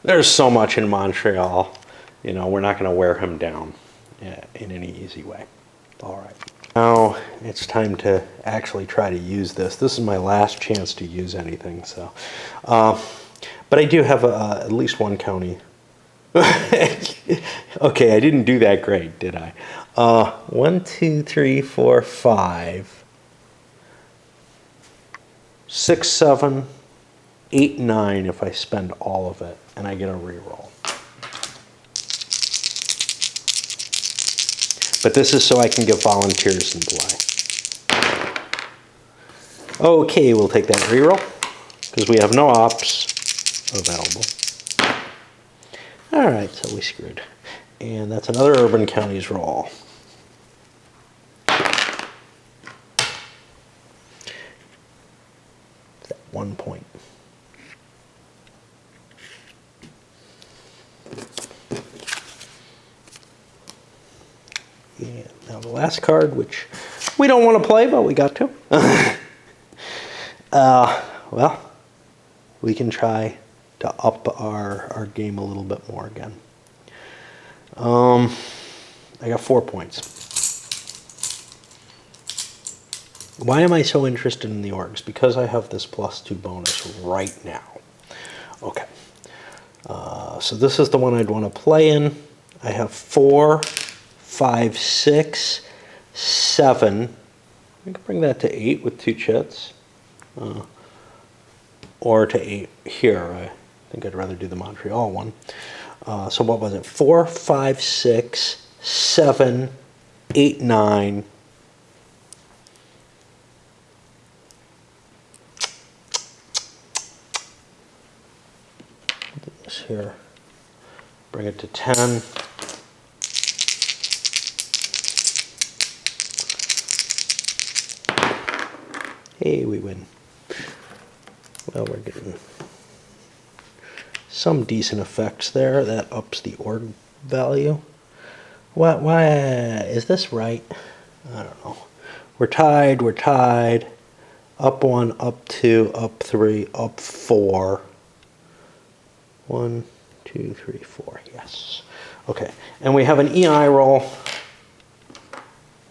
there's so much in Montreal. You know, we're not going to wear him down in any easy way. All right. Now it's time to actually try to use this. This is my last chance to use anything. So, but I do have at least 1 county. Okay, I didn't do that great, did I? 1, 2, 3, 4, 5, 6, 7, 8, 9 if I spend all of it, and I get a reroll. But this is so I can get volunteers in play. Okay, we'll take that reroll, because we have no ops available. Alright, so we screwed. And that's another urban counties roll. That 1 point. And now the last card, which we don't want to play, but we got to. Well, we can try to up our game a little bit more again. I got 4 points. Why am I so interested in the orgs? Because I have this +2 bonus right now. Okay. So this is the one I'd want to play in. I have 4, 5, 6, 7. I can bring that to 8 with 2 chits. Or to 8 here. I think I'd rather do the Montreal one. So what was it? 4, 5, 6, 7, 8, 9. Do this here. Bring it to 10. Hey, we win. Well, we're getting some decent effects there. That ups the org value. Why is this right? I don't know. We're tied. We're tied. Up 1, up 2, up 3, up 4. 1, 2, 3, 4. Yes. Okay. And we have an EI roll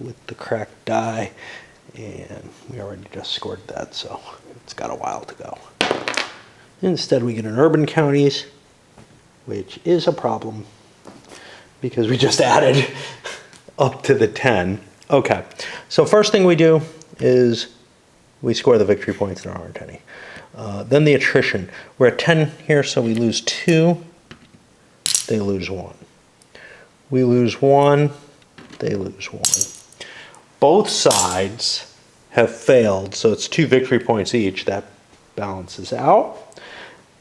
with the cracked die, and we already just scored that, so it's got a while to go. Instead, we get an urban counties, which is a problem because we just added up to the 10. Okay. So first thing we do is we score the victory points. There aren't any. Then the attrition. We're at 10 here, so we lose 2. They lose 1. We lose 1. They lose 1. Both sides have failed, so it's 2 victory points each. That balances out.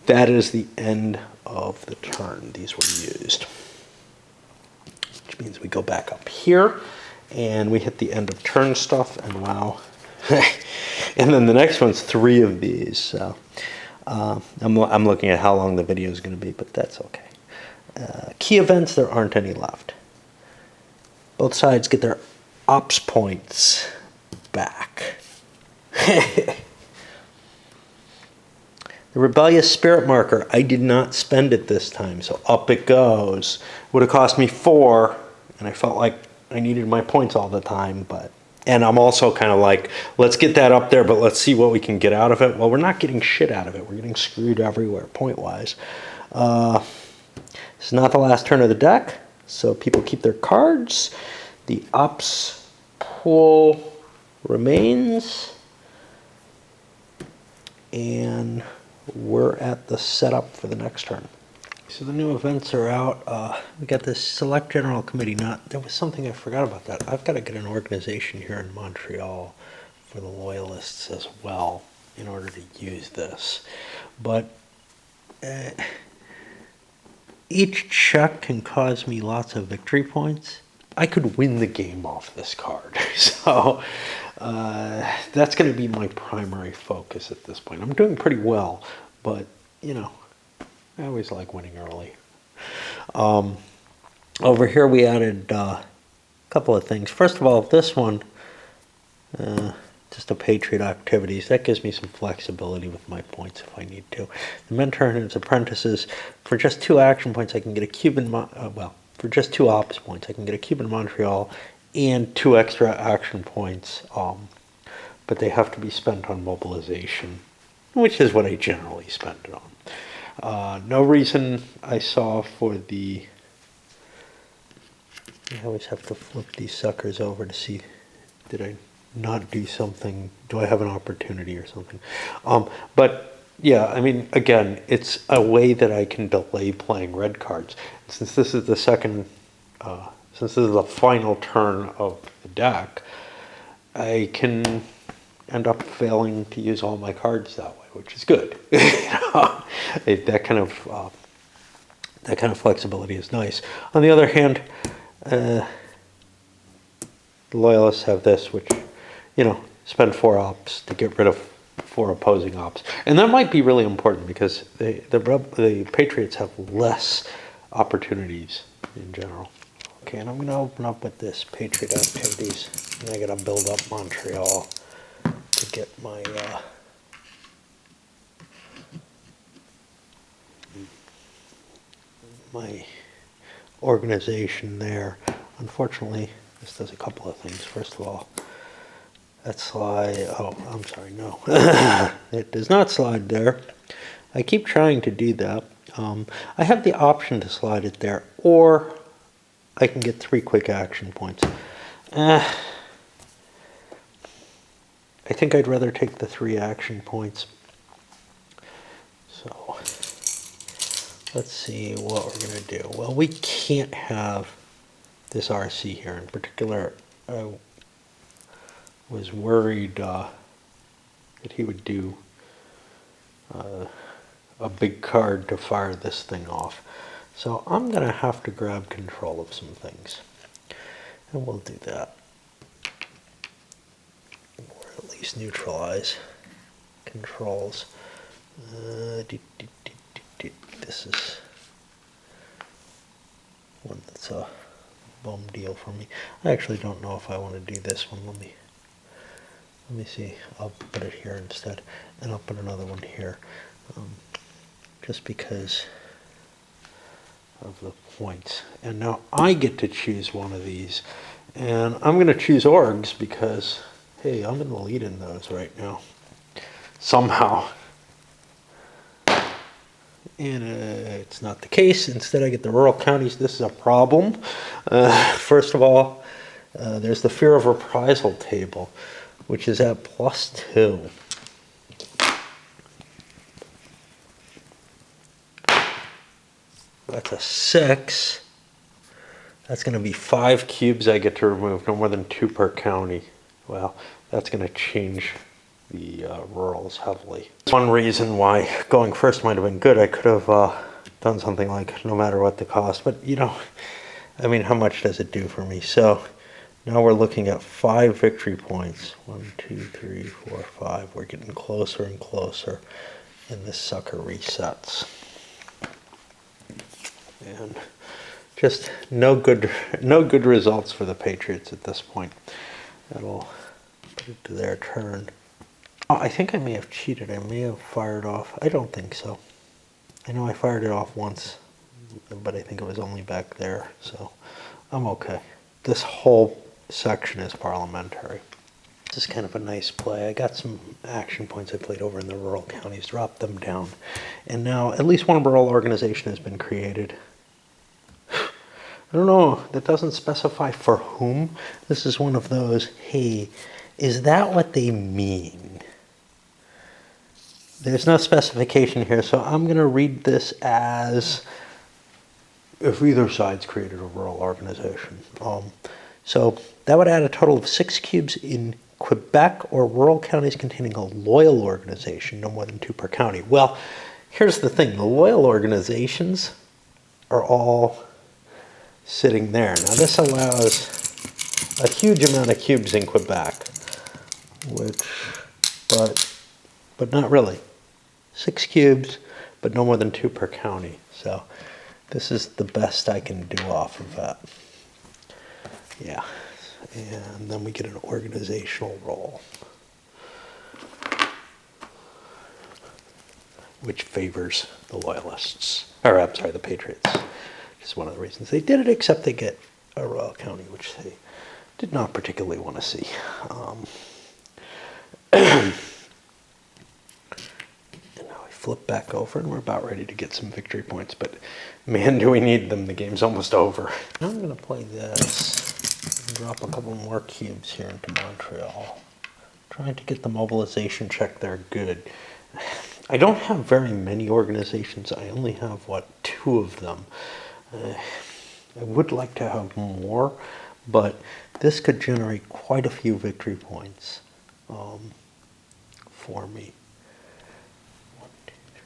That is the end of the turn. These were used. Which means we go back up here, and we hit the end of turn stuff, and wow. And then the next one's 3 of these. So I'm looking at how long the video is going to be, but that's okay. Key events, there aren't any left. Both sides get their ops points back. The rebellious spirit marker, I did not spend it this time, so up it goes. Would have cost me 4, and I felt like I needed my points all the time, and I'm also kind of like, let's get that up there, but let's see what we can get out of it. Well, we're not getting shit out of it. We're getting screwed everywhere, point-wise. It's not the last turn of the deck, so people keep their cards. The ops pool remains, and we're at the setup for the next turn. So the new events are out. We got this select general committee. There was something I forgot about that. I've got to get an organization here in Montreal for the loyalists as well in order to use this. But each check can cause me lots of victory points. I could win the game off this card. So that's going to be my primary focus at this point. I'm doing pretty well, but, you know, I always like winning early. Over here we added a couple of things. First of all, this one, just a Patriot activities. That gives me some flexibility with my points if I need to. The mentor and his apprentices, for just 2 action points, I can get a cube in, for just 2 ops points, I can get a cube in Montreal and 2 extra action points. But they have to be spent on mobilization, which is what I generally spend it on. No reason I saw for the... I always have to flip these suckers over to see, did I not do something? Do I have an opportunity or something? But yeah, I mean, again, it's a way that I can delay playing red cards. Since this is the second, since this is the final turn of the deck, I can end up failing to use all my cards that way, which is good. That kind of flexibility is nice. On the other hand, the loyalists have this, which, you know, spend 4 ops to get rid of 4 opposing ops, and that might be really important because the Patriots have less opportunities in general. Okay, and I'm going to open up with this Patriot activities, and I got to build up Montreal to get my organization there. Unfortunately, this does a couple of things. First of all, that slide, oh, I'm sorry, no. It does not slide there. I keep trying to do that. I have the option to slide it there, or I can get 3 quick action points. I think I'd rather take the 3 action points. So let's see what we're going to do. Well, we can't have this RC here. In particular, I was worried that he would do a big card to fire this thing off. So I'm going to have to grab control of some things. And we'll do that. Or at least neutralize controls. This is one that's a bum deal for me. I actually don't know if I want to do this one. Let me see. I'll put it here instead, and I'll put another one here, just because of the points. And now I get to choose one of these. And I'm going to choose orgs because, hey, I'm in the lead in those right now. Somehow. And it's not the case. Instead, I get the rural counties. This is a problem. First of all, there's the fear of reprisal table, which is at +2. That's a 6. That's going to be 5 cubes I get to remove, no more than 2 per county. Well, that's going to change the rurals heavily. One reason why going first might have been good. I could have done something like no matter what the cost, but you know, I mean, how much does it do for me? So now we're looking at 5 victory points. 1, 2, 3, 4, 5. We're getting closer and closer, and this sucker resets. And just no good results for the Patriots at this point. That'll put it to their turn. Oh, I think I may have cheated. I may have fired off. I don't think so. I know I fired it off once, but I think it was only back there, so I'm okay. This whole section is parliamentary. This is kind of a nice play. I got some action points I played over in the rural counties, dropped them down, and now at least one rural organization has been created. I don't know, that doesn't specify for whom. This is one of those, hey, is that what they mean? There's no specification here, so I'm going to read this as if either side's created a rural organization. So that would add a total of 6 cubes in Quebec or rural counties containing a loyal organization, no more than 2 per county. Well, here's the thing. The loyal organizations are all sitting there. Now this allows a huge amount of cubes in Quebec, but not really. 6 cubes, but no more than 2 per county. So this is the best I can do off of that. Yeah, and then we get an organizational roll, which favors the loyalists, or I'm sorry, the Patriots. Is one of the reasons they did it, except they get a rural county, which they did not particularly want to see. And now we flip back over, and we're about ready to get some victory points, but man, do we need them. The game's almost over. Now I'm going to play this and drop a couple more cubes here into Montreal. Trying to get the mobilization check there good. I don't have very many organizations. I only have, 2 of them. I would like to have more, but this could generate quite a few victory points for me. 1, 2, 3,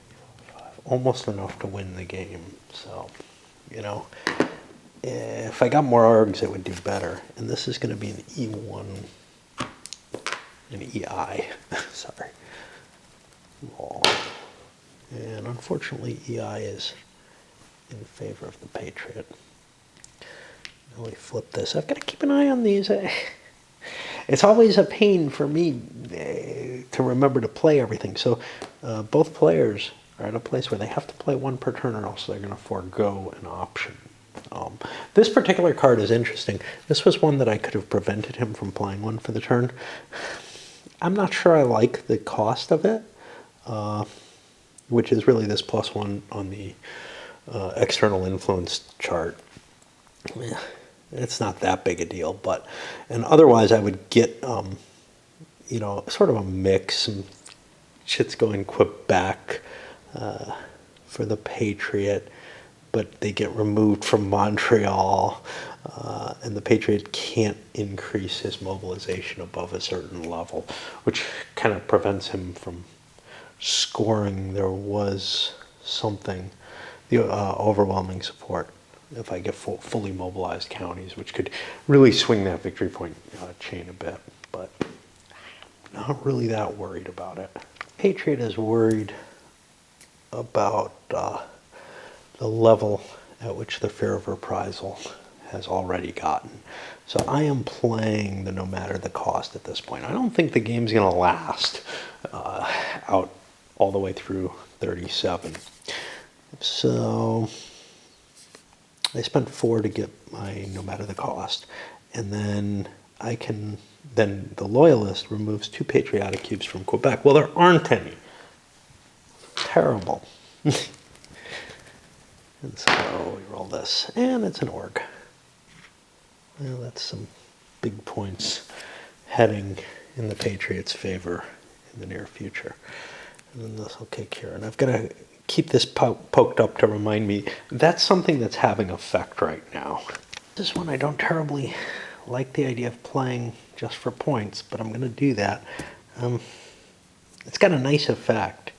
4, 5. Almost enough to win the game. So, you know, if I got more orgs, it would do better. And this is going to be an E1, an EI, sorry, roll. And unfortunately, EI is in favor of the Patriot. Now we flip this. I've got to keep an eye on these. It's always a pain for me to remember to play everything. So both players are at a place where they have to play 1 per turn, or else they're going to forego an option. This particular card is interesting. This was one that I could have prevented him from playing 1 for the turn. I'm not sure I like the cost of it, which is really this +1 on the external influence chart. Yeah, it's not that big a deal, but, and otherwise I would get, you know, sort of a mix. Some shit's going Quebec for the Patriot, but they get removed from Montreal, and the Patriot can't increase his mobilization above a certain level, which kind of prevents him from scoring. There was something, the overwhelming support, if I get fully mobilized counties, which could really swing that victory point chain a bit, but not really that worried about it. Patriot is worried about the level at which the fear of reprisal has already gotten. So I am playing the no matter the cost at this point. I don't think the game's going to last out all the way through 37. So I spent 4 to get my no matter the cost. And then then the Loyalist removes 2 patriotic cubes from Quebec. Well, there aren't any. Terrible. And so we roll this, and it's an org. Well, that's some big points heading in the Patriots' favor in the near future. And then this will kick here. And I've got to keep this poked up to remind me that's something that's having effect right now. This one I don't terribly like the idea of playing just for points, but I'm going to do that. It's got a nice effect.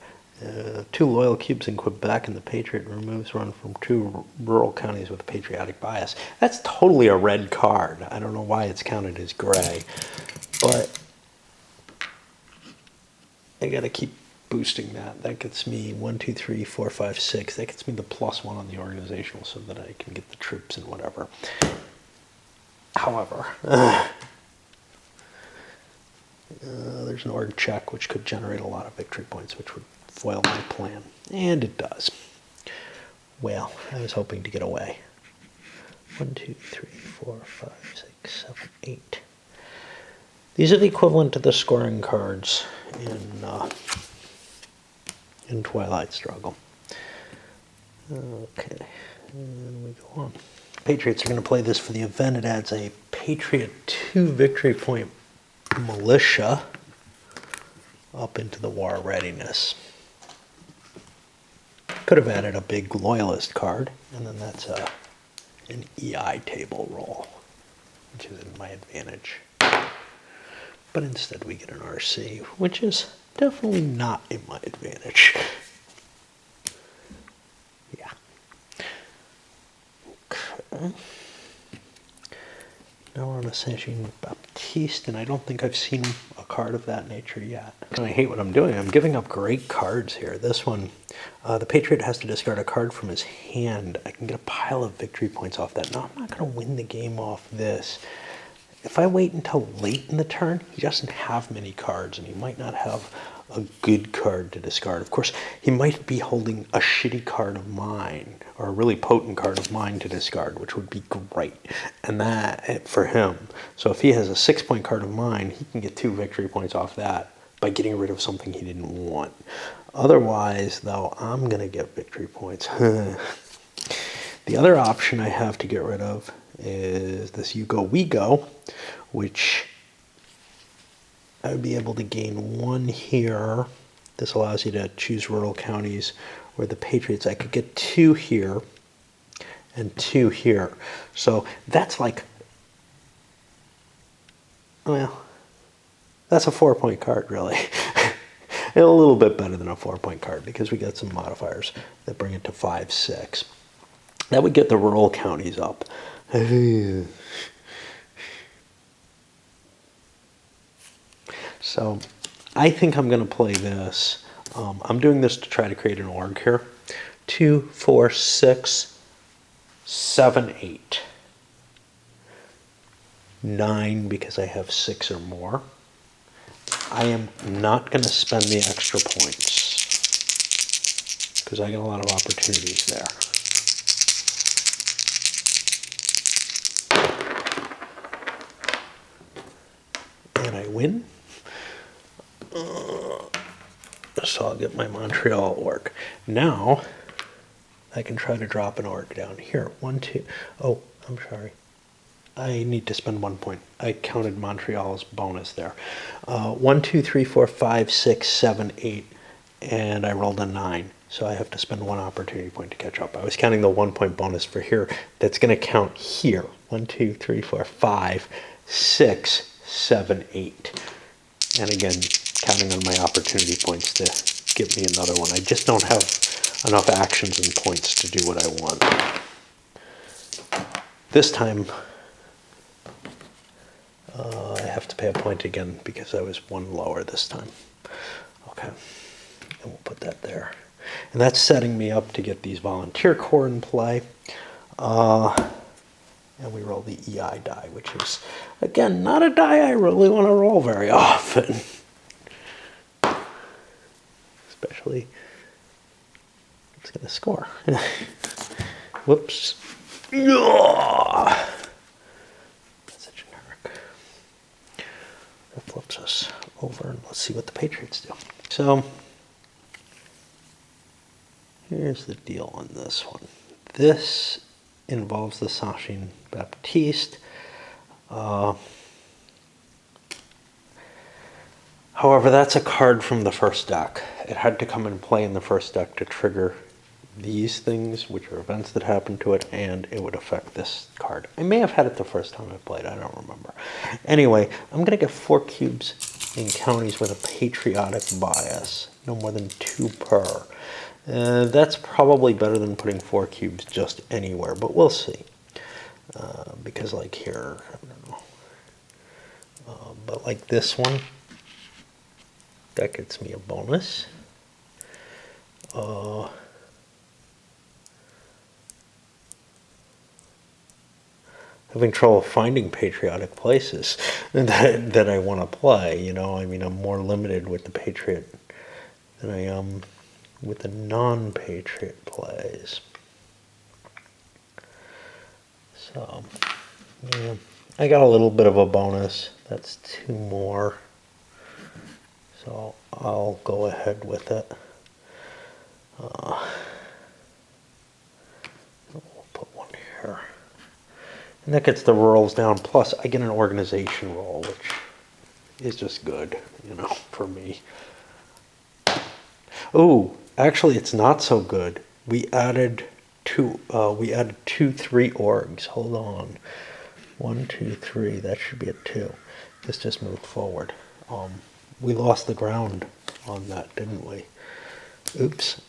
2 loyal cubes in Quebec, and the Patriot removes one from 2 rural counties with a patriotic bias. That's totally a red card. I don't know why it's counted as gray, but I got to keep boosting that. That gets me 1, 2, 3, 4, 5, 6. That gets me the +1 on the organizational so that I can get the troops and whatever. However, there's an org check which could generate a lot of victory points, which would foil my plan. And it does. Well, I was hoping to get away. 1, 2, 3, 4, 5, 6, 7, 8. These are the equivalent to the scoring cards in Twilight Struggle. Okay, and we go on. Patriots are going to play this for the event. It adds a Patriot 2 victory point militia up into the war readiness. Could have added a big Loyalist card, and then that's an EI table roll, which is in my advantage. But instead we get an RC, which is definitely not in my advantage. Yeah. Okay. Now we're on a Saint Baptiste, and I don't think I've seen a card of that nature yet. And I hate what I'm doing. I'm giving up great cards here. This one, the Patriot has to discard a card from his hand. I can get a pile of victory points off that. No, I'm not going to win the game off this. If I wait until late in the turn, he doesn't have many cards, and he might not have a good card to discard. Of course, he might be holding a shitty card of mine, or a really potent card of mine to discard, which would be great, and that for him. So if he has a 6-point card of mine, he can get 2 victory points off that by getting rid of something he didn't want. Otherwise, though, I'm going to get victory points. The other option I have to get rid of is this You Go, We Go, which I would be able to gain 1 here. This allows you to choose rural counties where the Patriots, I could get 2 here and 2 here. So that's like, well, that's a 4-point card, really. And a little bit better than a 4-point card because we got some modifiers that bring it to 5, 6. That would get the rural counties up. So I think I'm going to play this. I'm doing this to try to create an org here. 2, 4, 6, 7, 8. 9 because I have 6 or more. I am not going to spend the extra points because I get a lot of opportunities there. And I win. So I'll get my Montreal org. Now I can try to drop an org down here. 1, 2. Oh, I'm sorry. I need to spend 1 point. I counted Montreal's bonus there. 1, 2, 3, 4, 5, 6, 7, 8, and I rolled a 9. So I have to spend 1 opportunity point to catch up. I was counting the 1-point bonus for here. That's going to count here. 1, 2, 3, 4, 5, 6, 7, 8. And again, counting on my opportunity points to give me another one. I just don't have enough actions and points to do what I want. This time, I have to pay a point again because I was 1 lower this time. Okay, and we'll put that there. And that's setting me up to get these volunteer corps in play. And we roll the EI die, which is, again, not a die I really want to roll very often. Especially, it's going to score. Whoops. Yeah. That's a generic. That flips us over, and let's see what the Patriots do. So here's the deal on this one. This involves the Saint Baptiste. However, that's a card from the first deck. It had to come and play in the first deck to trigger these things, which are events that happen to it, and it would affect this card. I may have had it the first time I played, I don't remember. Anyway, I'm going to get 4 cubes in counties with a patriotic bias, no more than 2 per. That's probably better than putting 4 cubes just anywhere, but we'll see. Because like here, I don't know. But like this one, that gets me a bonus. Having trouble finding patriotic places that I want to play, you know. I mean, I'm more limited with the Patriot than I am with the non-Patriot plays. So, yeah, I got a little bit of a bonus. That's 2 more. So I'll go ahead with it. We'll put 1 here. And that gets the rolls down. Plus, I get an organization roll, which is just good, you know, for me. Oh, actually, it's not so good. We added 2 3 orgs. Hold on. 1, 2, 3. That should be a 2. This just moved forward. We lost the ground on that, didn't we? Oops.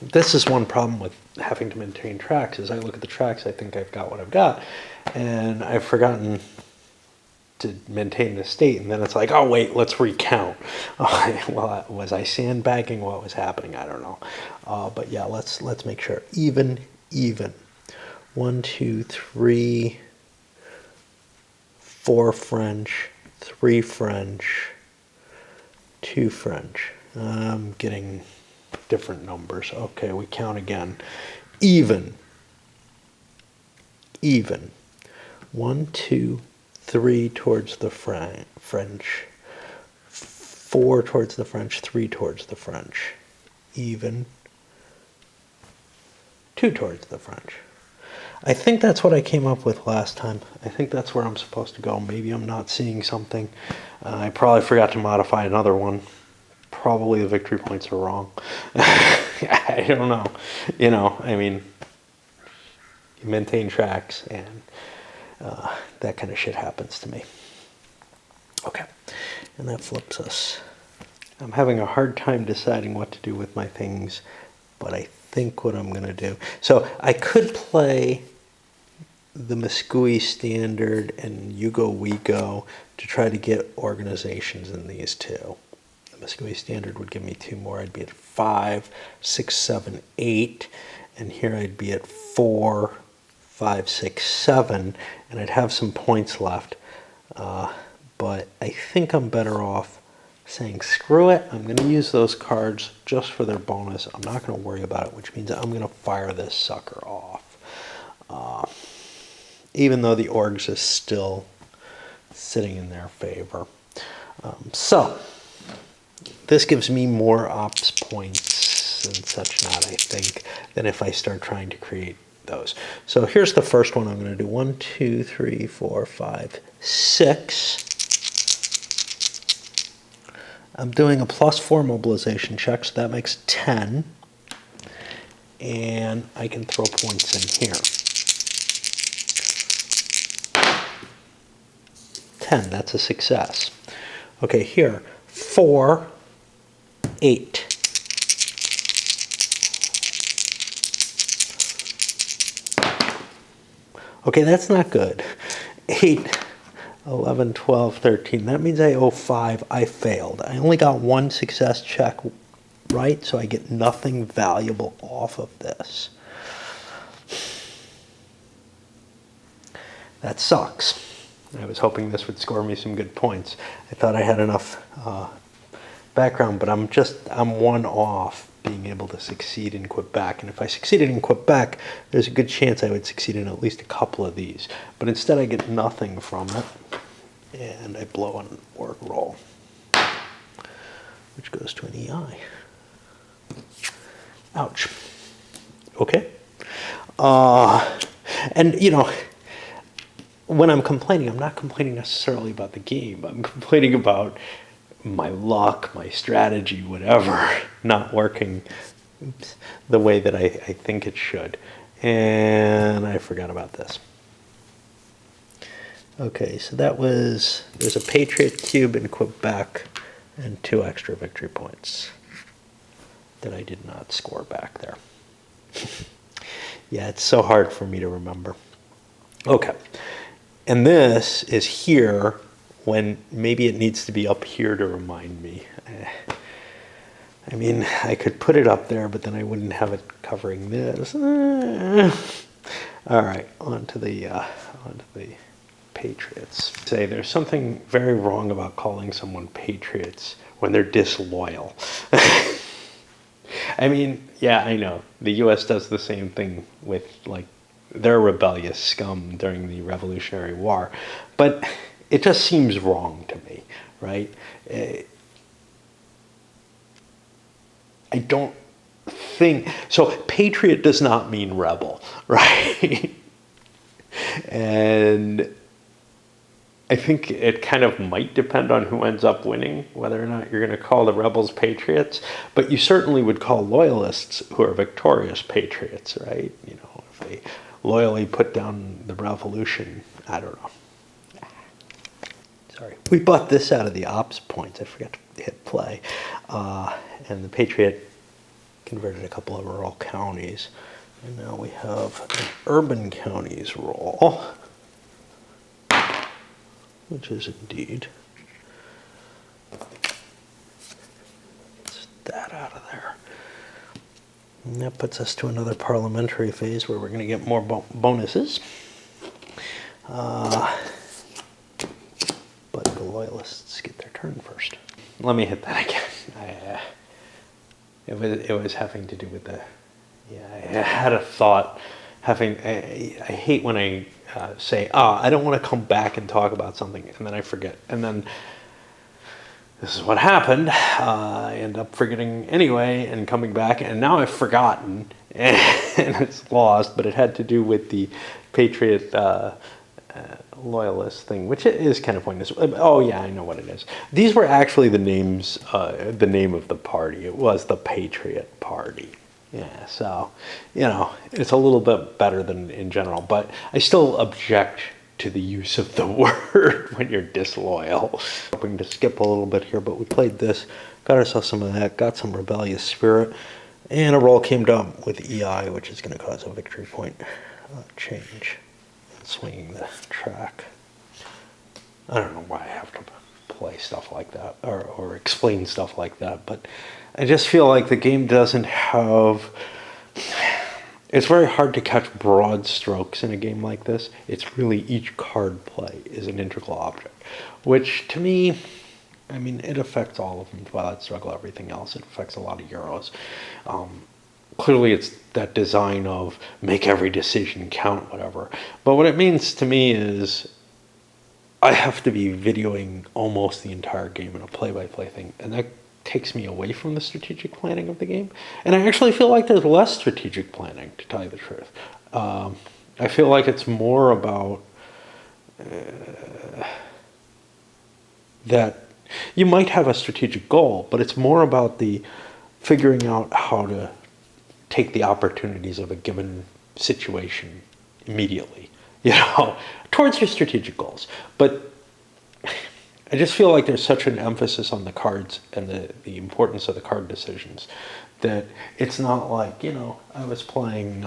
This is one problem with having to maintain tracks. As I look at the tracks, I think I've got what I've got, and I've forgotten to maintain the state. And then it's like, oh wait, let's recount. Well, was I sandbagging? What was happening? I don't know. But yeah, let's make sure. Even. 1, 2, 3, 4 French, 3 French, 2 French. I'm getting different numbers. Okay, we count again. Even. 1, 2, 3 towards the French. 4 towards the French, 3 towards the French. Even. 2 towards the French. I think that's what I came up with last time. I think that's where I'm supposed to go. Maybe I'm not seeing something. I probably forgot to modify another one. Probably the victory points are wrong. I don't know. You know, I mean, you maintain tracks, and that kind of shit happens to me. Okay, and that flips us. I'm having a hard time deciding what to do with my things, but I think what I'm going to do. So I could play the Muscui Standard and You Go, We Go to try to get organizations in these 2. The Muscui Standard would give me 2 more. I'd be at 5, 6, 7, 8. And here I'd be at 4, 5, 6, 7. And I'd have some points left. But I think I'm better off saying, screw it, I'm going to use those cards just for their bonus. I'm not going to worry about it, which means I'm going to fire this sucker off. Even though the orgs is still sitting in their favor. So, this gives me more ops points and such not, I think, than if I start trying to create those. So here's the first one I'm going to do. 1, 2, 3, 4, 5, 6. I'm doing a +4 mobilization check, so that makes 10. And I can throw points in here. 10, that's a success. Okay, here, 4, 8. Okay, that's not good. 8, 11, 12, 13. That means I owe 5. I failed. I only got 1 success check right, so I get nothing valuable off of this. That sucks. I was hoping this would score me some good points. I thought I had enough background, but I'm 1 off being able to succeed in Quebec. And if I succeeded in Quebec, there's a good chance I would succeed in at least a couple of these. But instead I get nothing from it, and I blow an org roll, which goes to an EI. Ouch. Okay. And, you know, when I'm complaining, I'm not complaining necessarily about the game. I'm complaining about my luck, my strategy, whatever, not working the way that I think it should. And I forgot about this. Okay, so that was, there's a Patriot cube in Quebec and 2 extra victory points that I did not score back there. Yeah, it's so hard for me to remember. Okay, and this is here when maybe it needs to be up here to remind me. I mean, I could put it up there, but then I wouldn't have it covering this. All right, on to the Patriots. Say there's something very wrong about calling someone Patriots when they're disloyal. I mean, yeah, I know. The U.S. does the same thing with, like, their rebellious scum during the Revolutionary War. But it just seems wrong to me, right? I don't think... So, patriot does not mean rebel, right? And I think it kind of might depend on who ends up winning, whether or not you're going to call the rebels patriots. But you certainly would call loyalists who are victorious patriots, right? You know, if they loyally put down the revolution. I don't know. Sorry. We bought this out of the ops points. I forgot to hit play. And the Patriot converted a couple of rural counties. And now we have an urban counties roll, which is indeed. Get that out of there. And that puts us to another parliamentary phase where we're going to get more bonuses. But the loyalists get their turn first. Let me hit that again. It was having to do with the... Yeah, I had a thought. I hate when I say, I don't want to come back and talk about something, and then I forget. And then this is what happened. I end up forgetting anyway and coming back, and now I've forgotten, and it's lost, but it had to do with the Patriot loyalist thing, which is kind of pointless. Oh yeah, I know what it is. These were actually the names, the name of the party. It was the Patriot Party. Yeah, so, you know, it's a little bit better than in general, but I still object to the use of the word when you're disloyal. Hoping to skip a little bit here, but we played this, got ourselves some of that, got some rebellious spirit, and a roll came down with EI, which is going to cause a victory point change. Swinging the track. I don't know why I have to play stuff like that or explain stuff like that, but I just feel like the game doesn't have... It's very hard to catch broad strokes in a game like this. It's really each card play is an integral object, which to me, I mean, it affects all of them. Twilight Struggle, everything else. It affects a lot of Euros. Clearly, it's that design of make every decision count, whatever. But what it means to me is I have to be videoing almost the entire game in a play-by-play thing, and that takes me away from the strategic planning of the game. And I actually feel like there's less strategic planning, to tell you the truth. I feel like it's more about that you might have a strategic goal, but it's more about the figuring out how to take the opportunities of a given situation immediately, you know, towards your strategic goals. But I just feel like there's such an emphasis on the cards and the importance of the card decisions that it's not like, you know, I was playing,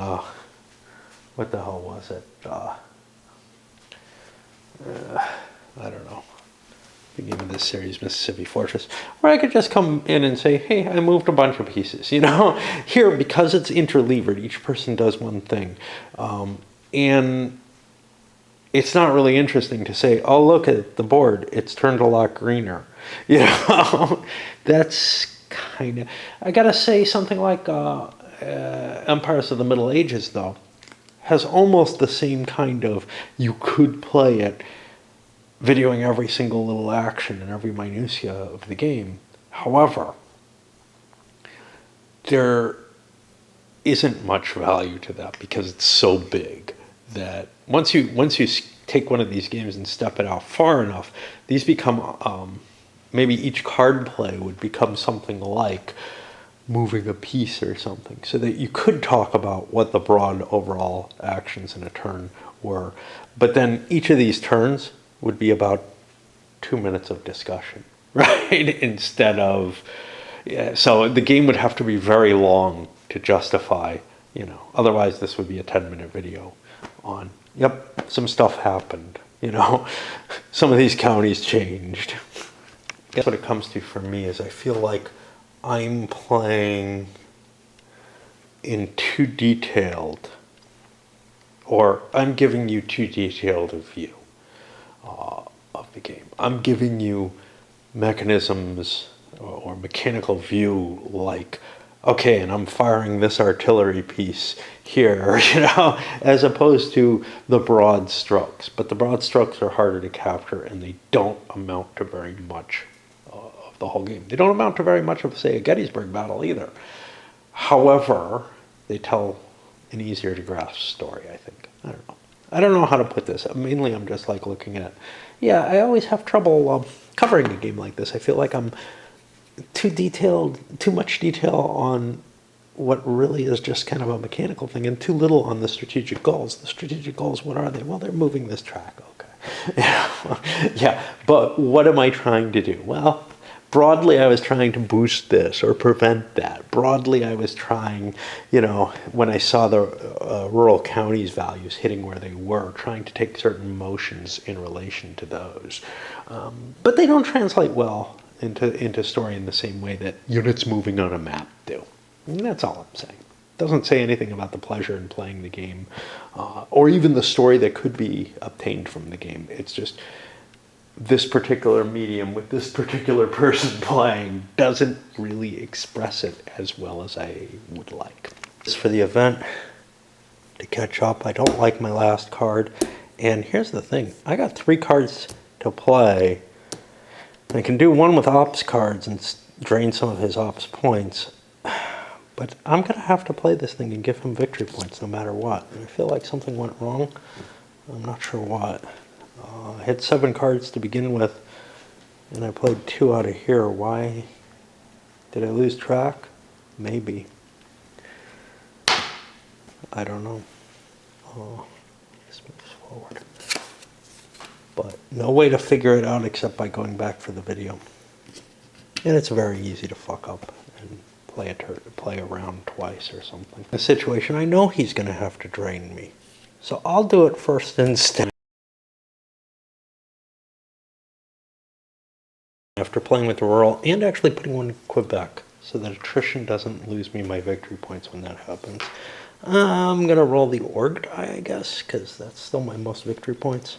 what the hell was it? I don't know. The game of this series, Mississippi Fortress, where I could just come in and say, hey, I moved a bunch of pieces, you know. Here, because it's interlevered, each person does one thing. And it's not really interesting to say, oh, look at the board, it's turned a lot greener. You know, that's kind of. I gotta say something like Empires of the Middle Ages, though, has almost the same kind of, you could play it videoing every single little action and every minutia of the game. However, there isn't much value to that because it's so big that once you take one of these games and step it out far enough, these become maybe each card play would become something like moving a piece or something, so that you could talk about what the broad overall actions in a turn were, but then each of these turns would be about 2 minutes of discussion, right? Instead of, yeah, so the game would have to be very long to justify, otherwise this would be a 10-minute video on, yep, some stuff happened, some of these counties changed. I guess what it comes to for me is I feel like I'm playing in too detailed, or I'm giving you too detailed a view of the game. I'm giving you mechanisms or mechanical view like, okay, and I'm firing this artillery piece here, as opposed to the broad strokes. But the broad strokes are harder to capture, and they don't amount to very much of the whole game. They don't amount to very much of, say, a Gettysburg battle either. However, they tell an easier to grasp story, I think. I don't know how to put this. Mainly, I'm just like looking at, yeah, I always have trouble covering a game like this. I feel like I'm too much detail on what really is just kind of a mechanical thing, and too little on the strategic goals. The strategic goals, what are they? Well, they're moving this track, okay. Yeah, but what am I trying to do? Well, broadly, I was trying to boost this or prevent that. Broadly, I was trying, when I saw the rural counties values hitting where they were, trying to take certain motions in relation to those. But they don't translate well into story in the same way that units moving on a map do. And that's all I'm saying. It doesn't say anything about the pleasure in playing the game, or even the story that could be obtained from the game. It's just this particular medium with this particular person playing doesn't really express it as well as I would like. As for the event, to catch up, I don't like my last card. And here's the thing, I got 3 cards to play. I can do one with ops cards and drain some of his ops points, but I'm going to have to play this thing and give him victory points no matter what. And I feel like something went wrong. I'm not sure what. I had 7 cards to begin with, and I played 2 out of here. Why? Did I lose track? Maybe. I don't know. This moves forward. But no way to figure it out except by going back for the video. And it's very easy to fuck up and play a round twice or something. In a situation, I know he's going to have to drain me. So I'll do it first instead. After playing with the rural and actually putting one in Quebec so that attrition doesn't lose me my victory points when that happens. I'm going to roll the org die, I guess, because that's still my most victory points.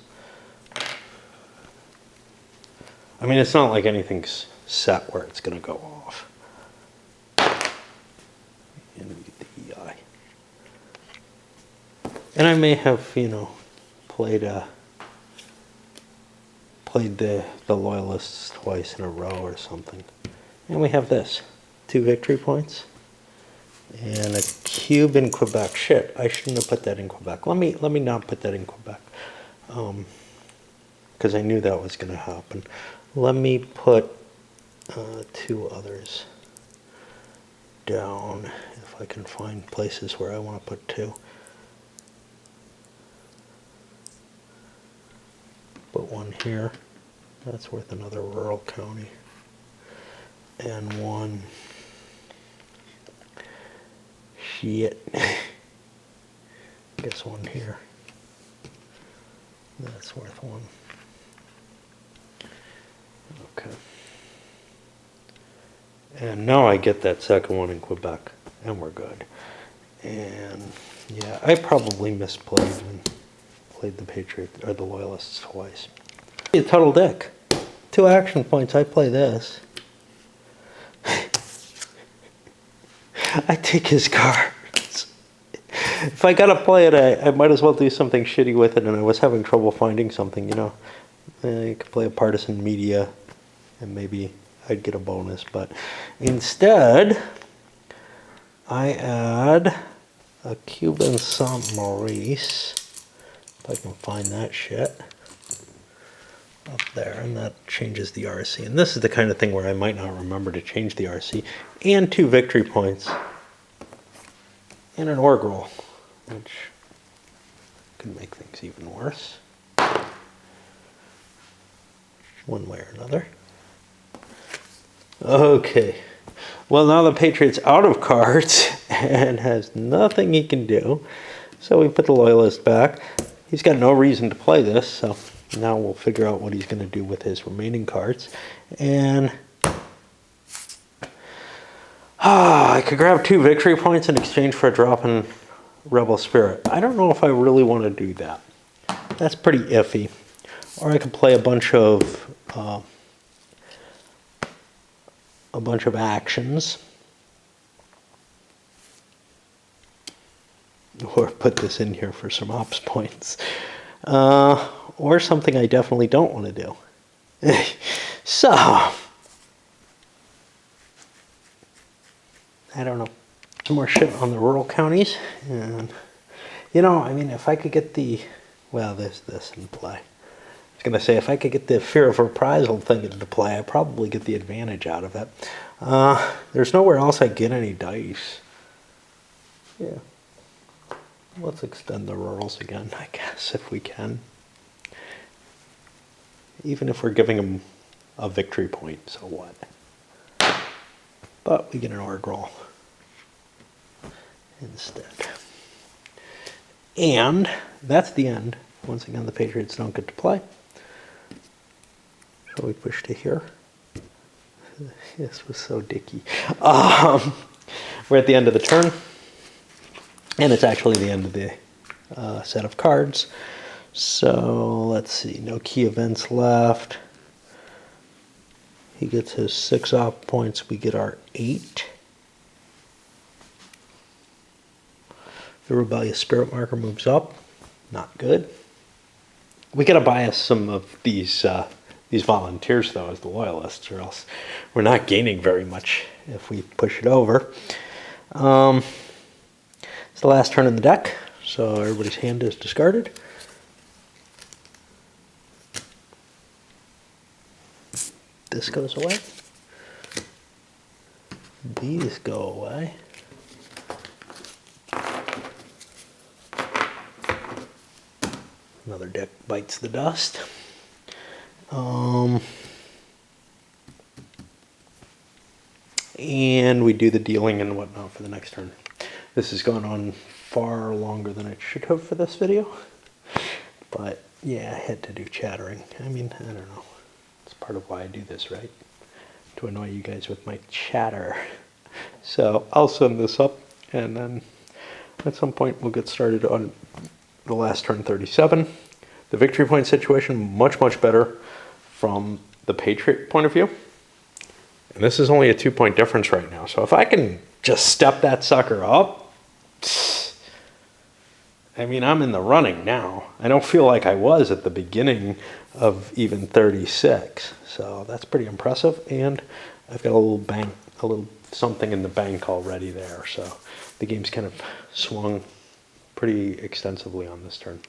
I mean, it's not like anything's set where it's going to go off. And we get the EI. And I may have, played the Loyalists twice in a row or something. And we have this. 2 victory points. And a cube in Quebec. Shit, I shouldn't have put that in Quebec. Let me not put that in Quebec. Because I knew that was going to happen. Let me put 2 others down, if I can find places where I want to put 2. Put 1 here. That's worth another rural county. And 1. Shit. Guess 1 here. That's worth 1. Okay. And now I get that second one in Quebec, and we're good. And yeah, I probably misplayed and played the Patriot or the Loyalists twice. A total dick. 2 action points. I play this. I take his cards. If I gotta play it, I might as well do something shitty with it, and I was having trouble finding something, you know. You could play a partisan media, and maybe I'd get a bonus, but instead, I add a Cuban Saint Maurice, if I can find that shit, up there, and that changes the RC. And this is the kind of thing where I might not remember to change the RC, and 2 victory points, and an org roll, which could make things even worse, one way or another. Okay, well now the Patriot's out of cards and has nothing he can do, so we put the Loyalist back. He's got no reason to play this, so now we'll figure out what he's going to do with his remaining cards. And I could grab 2 victory points in exchange for a drop in Rebel Spirit. I don't know if I really want to do that. That's pretty iffy. Or I could play a bunch of actions, or put this in here for some ops points, or something I definitely don't want to do. So, I don't know. Some more shit on the rural counties, and you know, I mean, if I could get the, well, there's this in play. I was gonna say, if I could get the fear of reprisal thing into play, I'd probably get the advantage out of it. There's nowhere else I get any dice. Yeah. Let's extend the rurals again, I guess, if we can. Even if we're giving them a victory point, so what? But we get an org roll instead. And that's the end. Once again, the Patriots don't get to play. Shall we push to here? This was so dicky. We're at the end of the turn. And it's actually the end of the set of cards. So let's see, no key events left. He gets his 6 op points, we get our 8. The Rebellious Spirit marker moves up, not good. We gotta bias some of these volunteers though as the Loyalists, or else we're not gaining very much if we push it over. It's the last turn in the deck, so everybody's hand is discarded. This goes away. These go away. Another deck bites the dust. And we do the dealing and whatnot for the next turn. This has gone on far longer than it should have for this video. But yeah, I had to do chattering. I mean, I don't know. It's part of why I do this, right? To annoy you guys with my chatter. So I'll send this up, and then at some point we'll get started on the last turn 37. The victory point situation, much, much better from the Patriot point of view. And this is only a 2-point difference right now. So if I can just step that sucker up, I mean, I'm in the running now. I don't feel like I was at the beginning of even 36. So that's pretty impressive. And I've got a little bank, a little something in the bank already there. So the game's kind of swung pretty extensively on this turn.